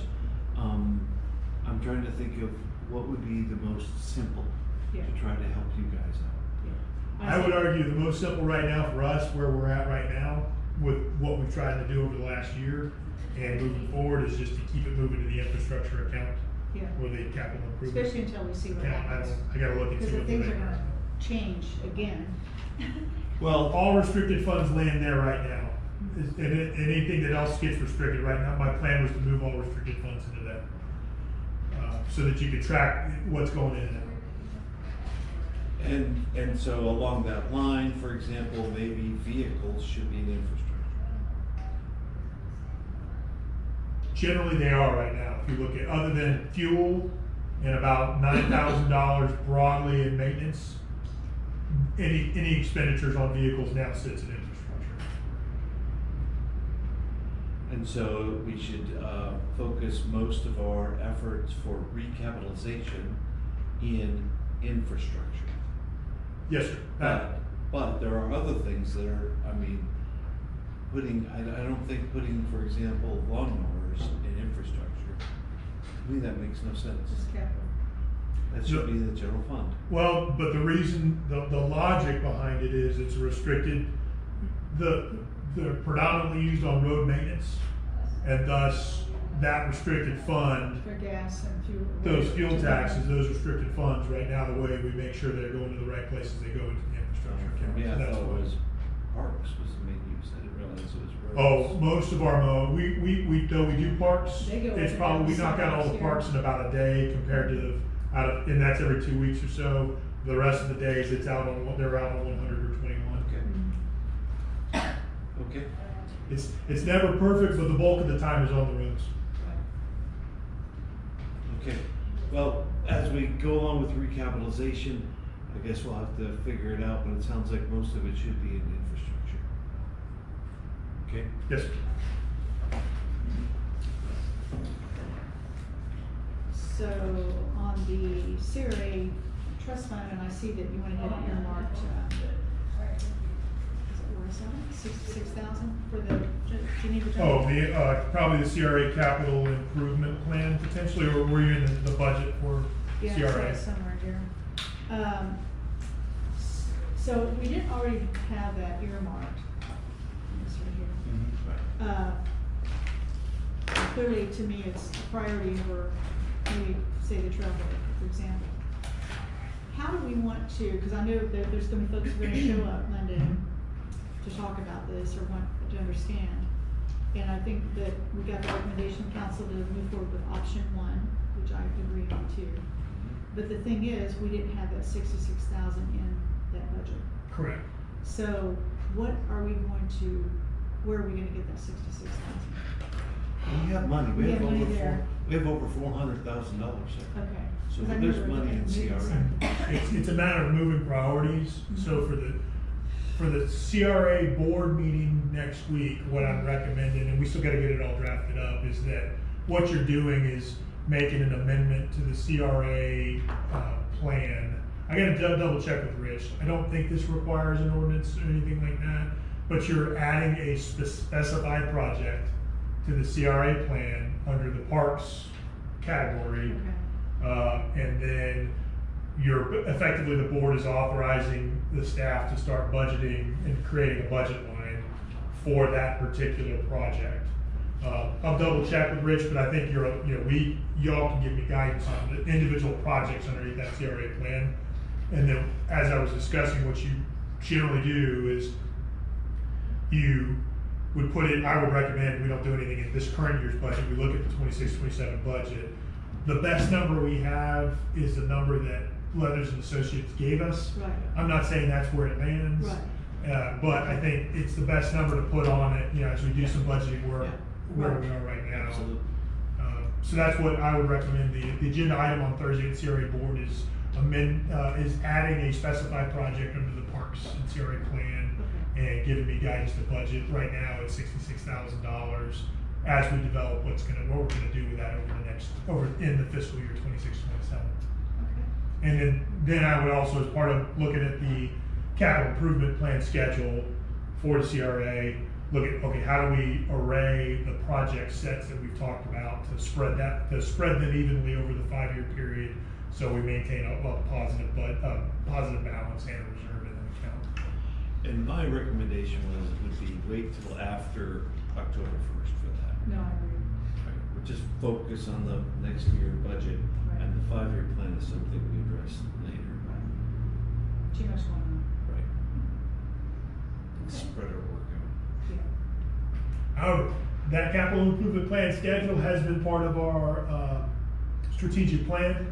I'm trying to think of what would be the most simple Yeah. to try to help you guys out. Yeah. I would see. argue the most simple right now for us, where we're at right now, with what we've tried to do over the last year and moving forward, is just to keep it moving to the infrastructure account Yeah, or the capital improvement especially until we see what account. happens. I gotta look and Because see the what things they are gonna change again. Well, all restricted funds land there right now. And anything that else gets restricted right now, my plan was to move all restricted funds into that. So that you could track what's going in and out. and so along that line, for example, maybe vehicles should be an infrastructure. Generally, they are right now. If you look at, other than fuel and about $9,000 broadly in maintenance, any expenditures on vehicles now sits in infrastructure. And so we should focus most of our efforts for recapitalization in infrastructure. Yes, sir. But there are other things that are, I don't think putting, for example, lawnmowers in infrastructure, to me that makes no sense. Just capital. That should be in the general fund. Well, but the reason, the logic behind it is it's restricted, they're predominantly used on road maintenance, and thus that restricted fund, For gas and fuel. those fuel taxes, those restricted funds, right now, the way we make sure they're going to the right places, they go into the infrastructure account. Yeah, I That's thought it what- was parks was the main use. I didn't realize it was roads. Oh, most of our we do parks. They go It's in probably, we and knock out all the here. parks in about a day compared to and that's every 2 weeks or so. The rest of the days, they're out on 100 or 21. Okay. Okay. It's never perfect, but the bulk of the time is on the roads. Okay. Well, as we go along with recapitalization, I guess we'll have to figure it out, but it sounds like most of it should be in infrastructure. Okay? Yes, sir. So on the CRA trust fund, and I see that you went ahead and earmarked, where is that, 66,000 for the Geneva Oh, General? probably the CRA capital improvement plan potentially, or were you in the budget for Yeah, CRA? it's somewhere here. So we didn't already have that earmarked. It's right here. Clearly, to me, it's a priority over, maybe, say, the trailhead, for example. How do we want to, because I know that there's gonna be folks who are gonna show up Monday to talk about this or want to understand. And I think that we got the recommendation of council to move forward with option 1, which I agree on too. But the thing is, we didn't have that 66,000 in that budget. Correct. So what are we going to, where are we gonna get that 66,000? We have money. We have money there. We have over $400,000. Okay. So 'Cause I there's remember money in moving CRA. something. It's a matter of moving priorities. So for the CRA board meeting next week, what I'm recommending, and we still gotta get it all drafted up, is that what you're doing is making an amendment to the CRA plan. I gotta double check with Rich. I don't think this requires an ordinance or anything like that, but you're adding a specified project to the CRA plan under the parks category. Okay. And then effectively the board is authorizing the staff to start budgeting and creating a budget line for that particular project. I'll double check with Rich, but I think y'all can give me guidance on the individual projects underneath that CRA plan. And then, as I was discussing, what you generally do is you would put it, I would recommend we don't do anything in this current year's budget. We look at the 26-27 budget. The best number we have is the number that Leathers and Associates gave us. Right. I'm not saying that's where it lands. Right. But I think it's the best number to put on it, as we do some budgeting work where Right. we are right now. Absolutely. So that's what I would recommend. The agenda item on Thursday at the CRA board is is adding a specified project under the Parks and CRA plan and giving me guidance to budget. Right now, it's $66,000 as we develop what we're gonna do with that in the fiscal year 26-27. Okay. And then I would also, as part of looking at the capital improvement plan schedule for the CRA, look at, okay, how do we array the project sets that we've talked about to spread them evenly over the 5-year period, so we maintain a positive balance and a reserve in the account. And my recommendation would be wait till after October 1st for that. No, I agree. Right, we'll just focus on the next year budget, Right. and the 5-year plan is something we address later. Too much going on. Right. Okay. Spread our work out. Yeah. However, that capital improvement plan schedule has been part of our strategic plan.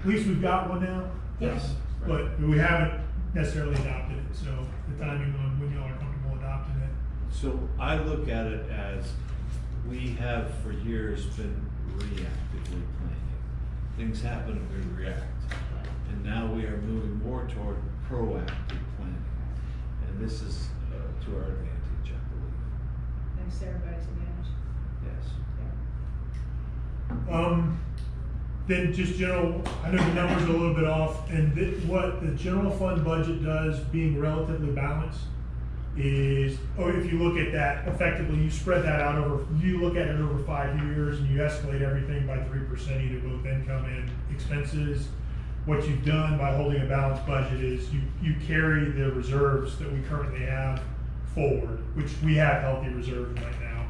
At least we've got one now. Yes. But we haven't necessarily adopted it, so the timing on when y'all are comfortable adopting it. So I look at it as we have for years been reactively planning. Things happen, we react. And now we are moving more toward proactive planning. And this is to our advantage, I believe. Thanks to everybody's advantage. Yes. Then just general, I know the numbers are a little bit off, and what the general fund budget does, being relatively balanced, is, if you look at that, effectively, you spread that out you look at it over 5 years, and you escalate everything by 3%, either both income and expenses. What you've done by holding a balanced budget is you carry the reserves that we currently have forward, which we have healthy reserves right now.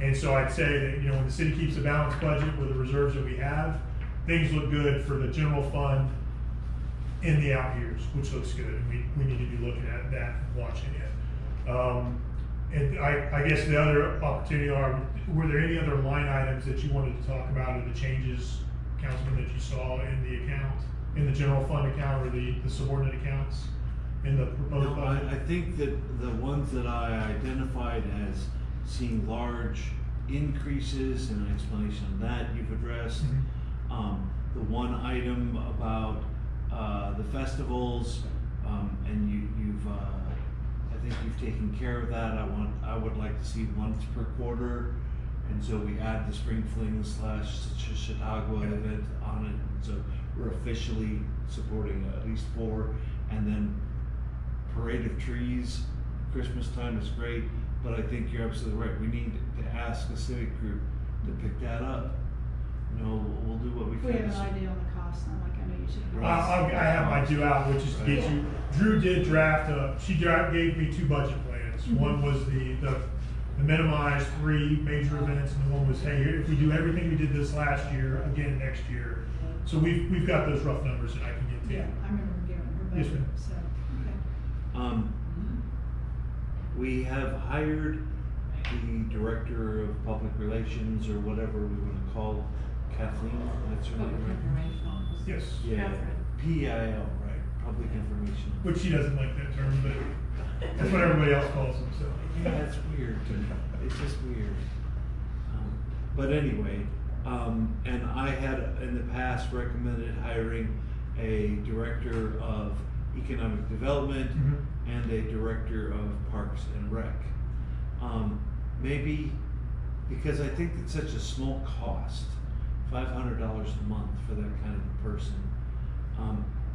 And so I'd say that, when the city keeps a balanced budget with the reserves that we have, things look good for the general fund in the out years, which looks good. And we need to be looking at that and watching it. And I guess the other opportunity were there any other line items that you wanted to talk about, or the changes, Councilman, that you saw in the account, in the general fund account, or the subordinate accounts in the proposed No, budget? I think that the ones that I identified as seeing large increases, and an explanation of that you've addressed. Mhm. The one item about the festivals, and you've I think you've taken care of that. I would like to see once per quarter, and so we add the Spring Fling / Chautauqua event on it. And so we're officially supporting at least 4, and then Parade of Trees, Christmas time is great, but I think you're absolutely right. We need to ask the civic group to pick that up. We'll do what we can. We have an idea on the cost, I know you should. I have my due out, which is to get you. Drew did gave me 2 budget plans. Mhm. One was the minimized 3 major events, and the one was, hey, if we do everything we did this last year, again next year. So we've got those rough numbers that I can get to. Yeah, I remember giving her Yes, budget, ma'am. so, okay. We have hired the director of public relations, or whatever we want to call Kathleen. That's her name, right? Yes. Yeah, Catherine. PIL, right? Public information. Which she doesn't like that term, but that's what everybody else calls them. So. Yeah, that's weird to me. It's just weird. But anyway, and I had in the past recommended hiring a director of economic development Mhm. and a director of parks and rec. Maybe because I think it's such a small cost, $500 a month for that kind of a person.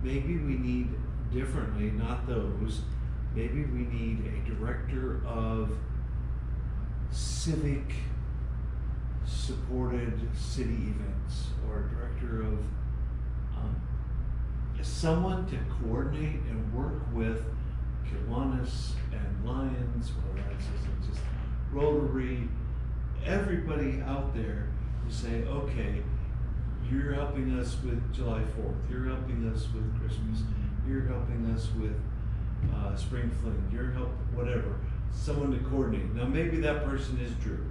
Maybe we need differently, not those. Maybe we need a director of civic supported city events, or a director of someone to coordinate and work with Kiwanis and Lions, whether that's just Rotary, everybody out there to say, okay, you're helping us with July 4th, you're helping us with Christmas, you're helping us with Spring Fling, you're whatever, someone to coordinate. Now maybe that person is Drew,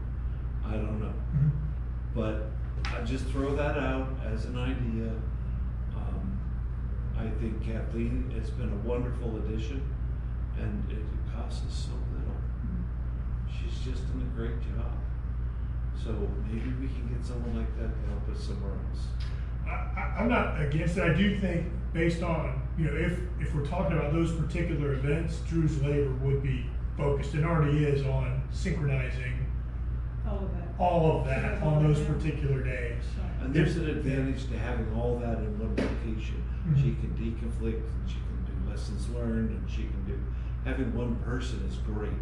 I don't know, Mhm. but I just throw that out as an idea. I think Kathleen has been a wonderful addition, and it costs us so little. She's just done a great job. So maybe we can get someone like that to help us somewhere else. I'm not against it. I do think based on, you know, if we're talking about those particular events, Drew's labor would be focused and already is on synchronizing All of that. all of that on those particular days. Right. And there's an advantage to having all that in one location. Mhm. She can deconflict, and she can do lessons learned, and she can do, having one person is great.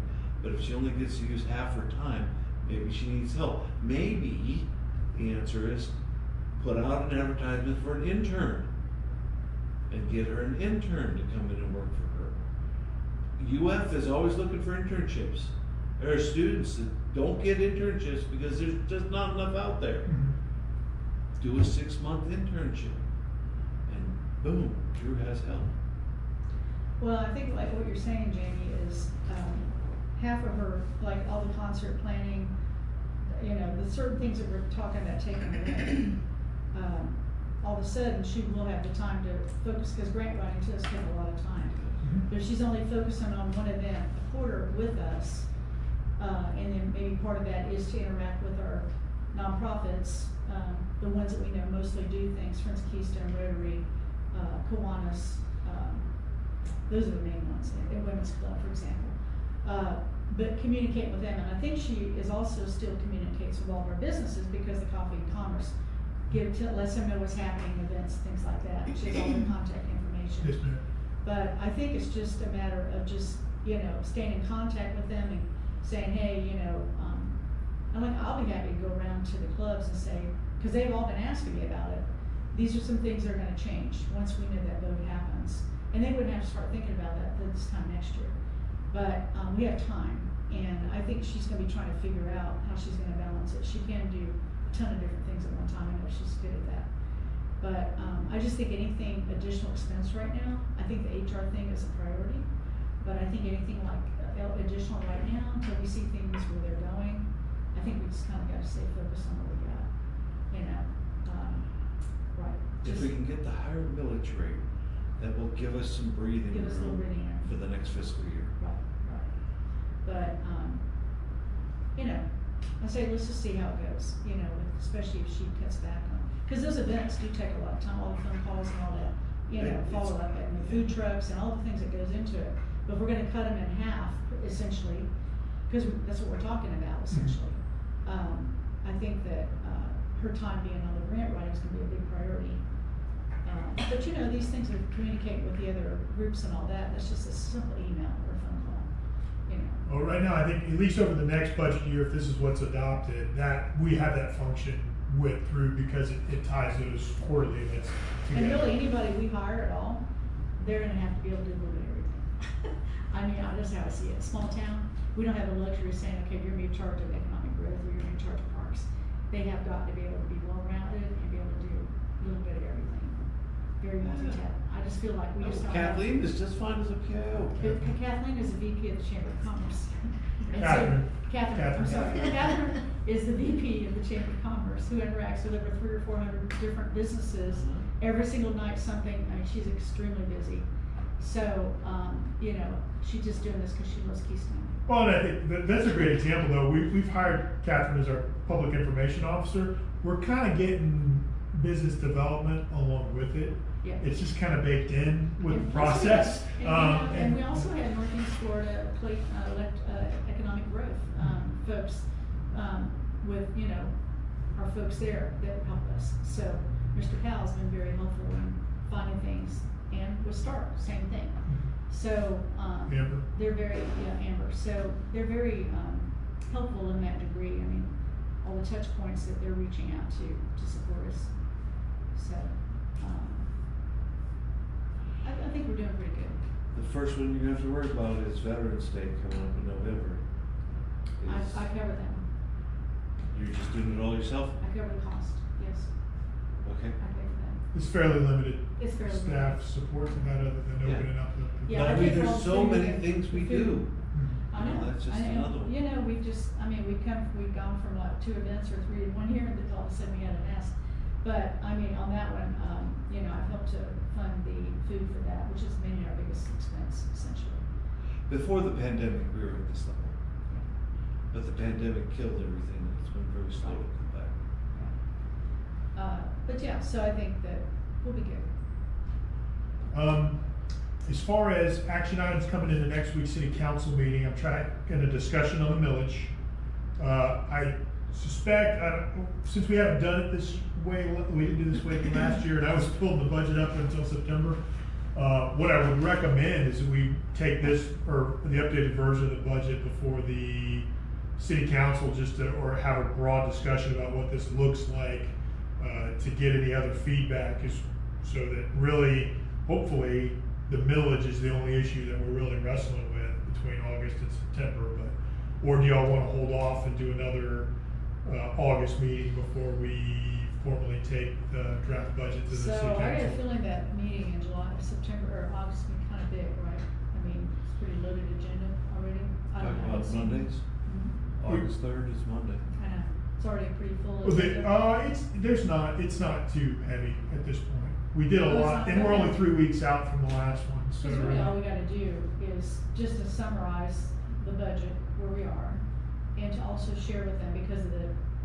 But if she only gets to use half her time, maybe she needs help. Maybe the answer is put out an advertisement for an intern and get her an intern to come in and work for her. UF is always looking for internships. There are students that don't get internships because there's just not enough out there. Mhm. Do a 6-month internship, and boom, Drew has help. Well, I think like what you're saying, Jamie, is half of her, like all the concert planning, you know, the certain things that we're talking about taking away. All of a sudden, she will have the time to focus, because grant writing does take a lot of time. Mhm. But if she's only focusing on one event a quarter with us, and then maybe part of that is to interact with our nonprofits, the ones that we know mostly do things, Friends of Keystone, Rotary, Kiwanis, those are the main ones, and Women's Club, for example. But communicate with them, and I think she is also still communicates with all of our businesses, because the Coffee and Commerce lets them know what's happening, events, things like that. She has all their contact information. Yes, ma'am. But I think it's just a matter of just, you know, staying in contact with them and saying, hey, you know, I'll be happy to go around to the clubs and say, because they've all been asking me about it, these are some things that are gonna change once we know that vote happens. And they wouldn't have to start thinking about that this time next year. But we have time, and I think she's gonna be trying to figure out how she's gonna balance it. She can do a ton of different things at one time, I know she's good at that. But I just think anything additional expense right now, I think the HR thing is a priority, but I think anything like additional right now, until we see things where they're going, I think we just kinda gotta stay focused on what we got, you know, right. If we can get the higher millage rate, that will give us some breathing Give us a little room breathing room. for the next fiscal year. Right, right. But, you know, I say, let's just see how it goes, you know, especially if she cuts back on, because those events do take a lot of time, all the phone calls and all that, you know, It's- follow up, and the food trucks and all the things that goes into it. But we're gonna cut them in half, essentially, because that's what we're talking about, essentially. I think that, her time being on the grant writing is gonna be a big priority. But you know, these things of communicating with the other groups and all that, that's just a simple email or a phone call, you know. Well, right now, I think at least over the next budget year, if this is what's adopted, that we have that function with through, because it ties those quarterly events And together. really, anybody we hire at all, they're gonna have to be able to do a little bit of everything. I mean, that's how I see it. Small town, we don't have the luxury of saying, okay, you're gonna be in charge of economic growth, or you're gonna be in charge of parks. They have got to be able to be well-rounded and be able to do a little bit of everything. Very multi-talented. I just feel like we just don't have. Kathleen is just fine as a PIO. Kathleen is the VP of the Chamber of Commerce. And so- Catherine. Catherine, I'm sorry. Catherine. Catherine is the VP of the Chamber of Commerce, who interacts with over 300 or 400 different businesses. Every single night something, I mean, she's extremely busy. So, you know, she's just doing this because she loves Keystone. Well, and I think that's a great example, though. We've hired Catherine as our public information officer. We're kind of getting business development along with it. Yeah. It's just kind of baked in with the And process. and we also had Northeast Florida economic growth folks with, you know, our folks there that help us. So Mr. Powell's been very helpful in finding things, and with START, same thing. So Amber. they're very, Amber, so they're very helpful in that degree. I mean, all the touch points that they're reaching out to support us. So I think we're doing pretty good. The first one you have to worry about is Veterans Day coming up in November. Is- I cover that one. You're just doing it all yourself? I cover the cost, yes, Okay. I pay for that. It's fairly limited It's fairly staff limited. support for that, other than Yeah. opening up the. Yeah, But I I mean, pay for all there's the so food many and things we food. do. Mhm. I know. That's just I know. another one. You know, we've gone from like 2 events or 3 to 1 here, and then all of a sudden we had an S. But, I mean, on that one, you know, I've helped to fund the food for that, which is mainly our biggest expense, essentially. Before the pandemic, we were at this level. But the pandemic killed everything, and it's been very slow to come back. But yeah, so I think that we'll be good. As far as action items coming into next week's city council meeting, I'm tracking a discussion on the millage. I suspect, since we haven't done it this way, we didn't do this way from last year, and I was building the budget up until September. What I would recommend is that we take this, or the updated version of the budget before the city council, or have a broad discussion about what this looks like, to get any other feedback, so that really, hopefully, the millage is the only issue that we're really wrestling with between August and September. Or do y'all want to hold off and do another August meeting before we formally take the draft budget to the city So council? I got a feeling that meeting in July, September, or August will be kind of big, right? I mean, it's pretty loaded agenda already. I Talk don't know. about Mondays. Mhm. August 3rd is Monday. I know, it's already a pretty full Well, agenda. it's not too heavy at this point. We did a Oh, it's lot, not and we're that only bad. 3 weeks out from the last one, so. Because really all we gotta do is just to summarize the budget where we are, and to also share with them, because of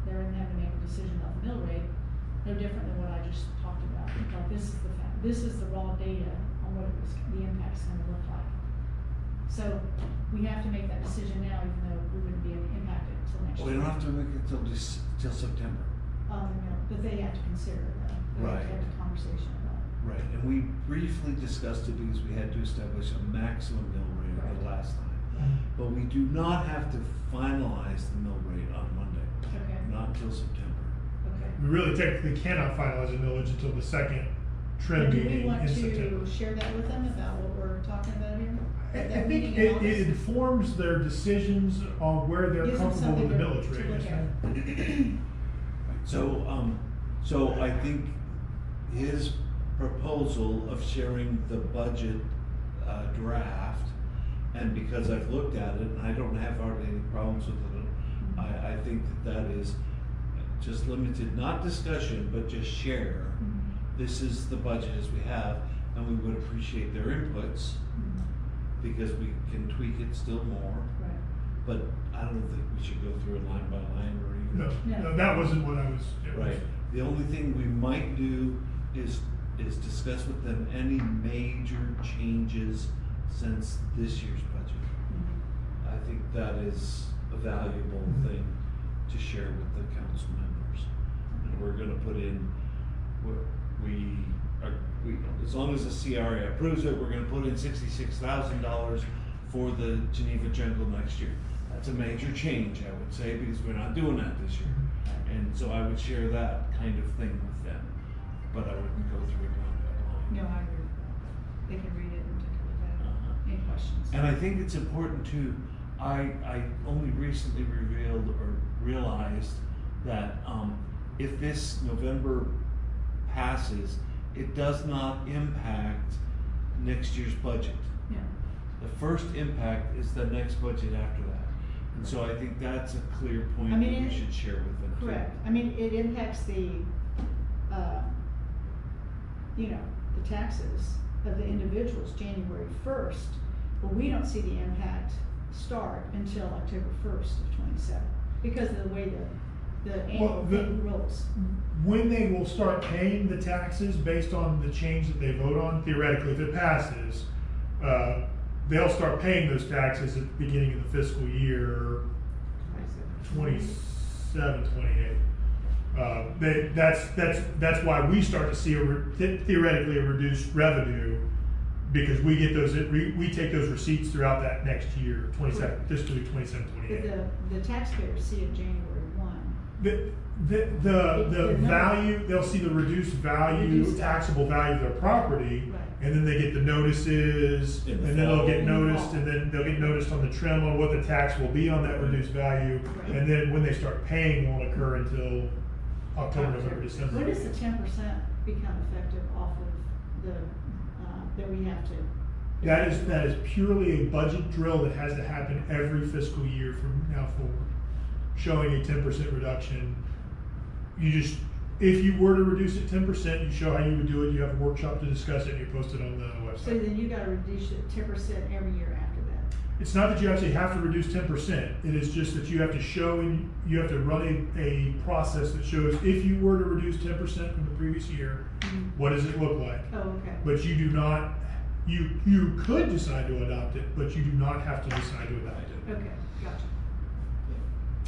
they're having to make a decision about the mill rate, no different than what I just talked about. Like, this is the raw data on what the impact's gonna look like. So, we have to make that decision now, even though we wouldn't be impacted until next year. We don't have to make it till September. No, but they have to consider that, they have to have a conversation about it. Right, and we briefly discussed it because we had to establish a maximum mill rate the last time. But we do not have to finalize the mill rate on Monday, Okay, not until September. okay. We really technically cannot finalize a millage until the second trim But do we meeting want in to September. share that with them about what we're talking about here? I At that think meeting in it August? informs their decisions on where they're Gives them comfortable with the something millage to rate. look isn't it? So I think his proposal of sharing the budget draft, and because I've looked at it, and I don't have hardly any problems with it, I think that is just limited, not discussion, but just share. Mhm. This is the budget as we have, and we would appreciate their inputs, Mhm. because we can tweak it still more, Right. but I don't think we should go through it line by line or even. No, that wasn't what I was. Right, the only thing we might do is discuss with them any major changes since this year's budget. Mhm. I think that is a valuable thing to share with the council members. And we're gonna put in, as long as the CRA approves it, we're gonna put in $66,000 for the Geneva Jungle next year. That's a major change, I would say, because we're not doing that this year. And so I would share that kind of thing with them, but I wouldn't go through it line by No, line. I agree with that. They can read it and take a look at Uh-huh. it. Any questions? And I think it's important too, I only recently realized that, if this November passes, it does not impact next year's budget. Yeah. The first impact is the next budget after that. And so I think that's a clear point I that mean, we should share with them too. Correct. I mean, it impacts the taxes of the individuals January 1st, but we don't see the impact start until October 1st of 27, because of the way the annual thing rolls. When they will start paying the taxes based on the change that they vote on, theoretically, if it passes, they'll start paying those taxes at the beginning of the fiscal year 27, 28. That's why we start to see theoretically a reduced revenue, because we get those, we take those receipts throughout that next year, 27, fiscal year 27, 28. But the taxpayers see it January 1. The value, they'll see the reduced value, Reduced taxable value of their property, Right. and then they get the notices, In and the then they'll get fall. noticed, and then they'll get noticed on the trim on what the tax will be on that reduced value, Right. and then when they start paying won't occur until October, November, December. When does the 10% become effective off of the, that we have to? That is purely a budget drill that has to happen every fiscal year from now forward, showing a 10% reduction. If you were to reduce it 10%, you show how you would do it, you have a workshop to discuss it, and you post it on the So website. then you gotta reduce it 10% every year after that. it's not that you actually have to reduce 10%. It is just that you have to show and you have to run a process that shows if you were to reduce 10% from the previous year, what does it look like? Oh, okay. But you do not, you could decide to adopt it, but you do not have to decide to adopt it. Okay, gotcha.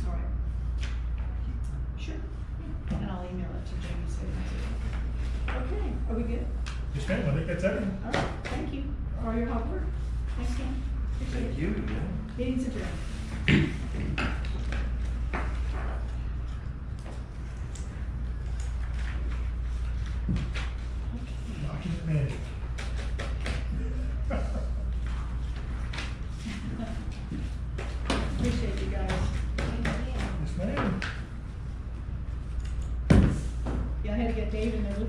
All right. Sure. And I'll email it to Jamie so he has it. Okay, are we good? Yes, ma'am, I think that's everything. All right, thank you for all your hard work. Thanks, Ken. Appreciate Thank it. you, yeah. Meeting's adjourned. Document management.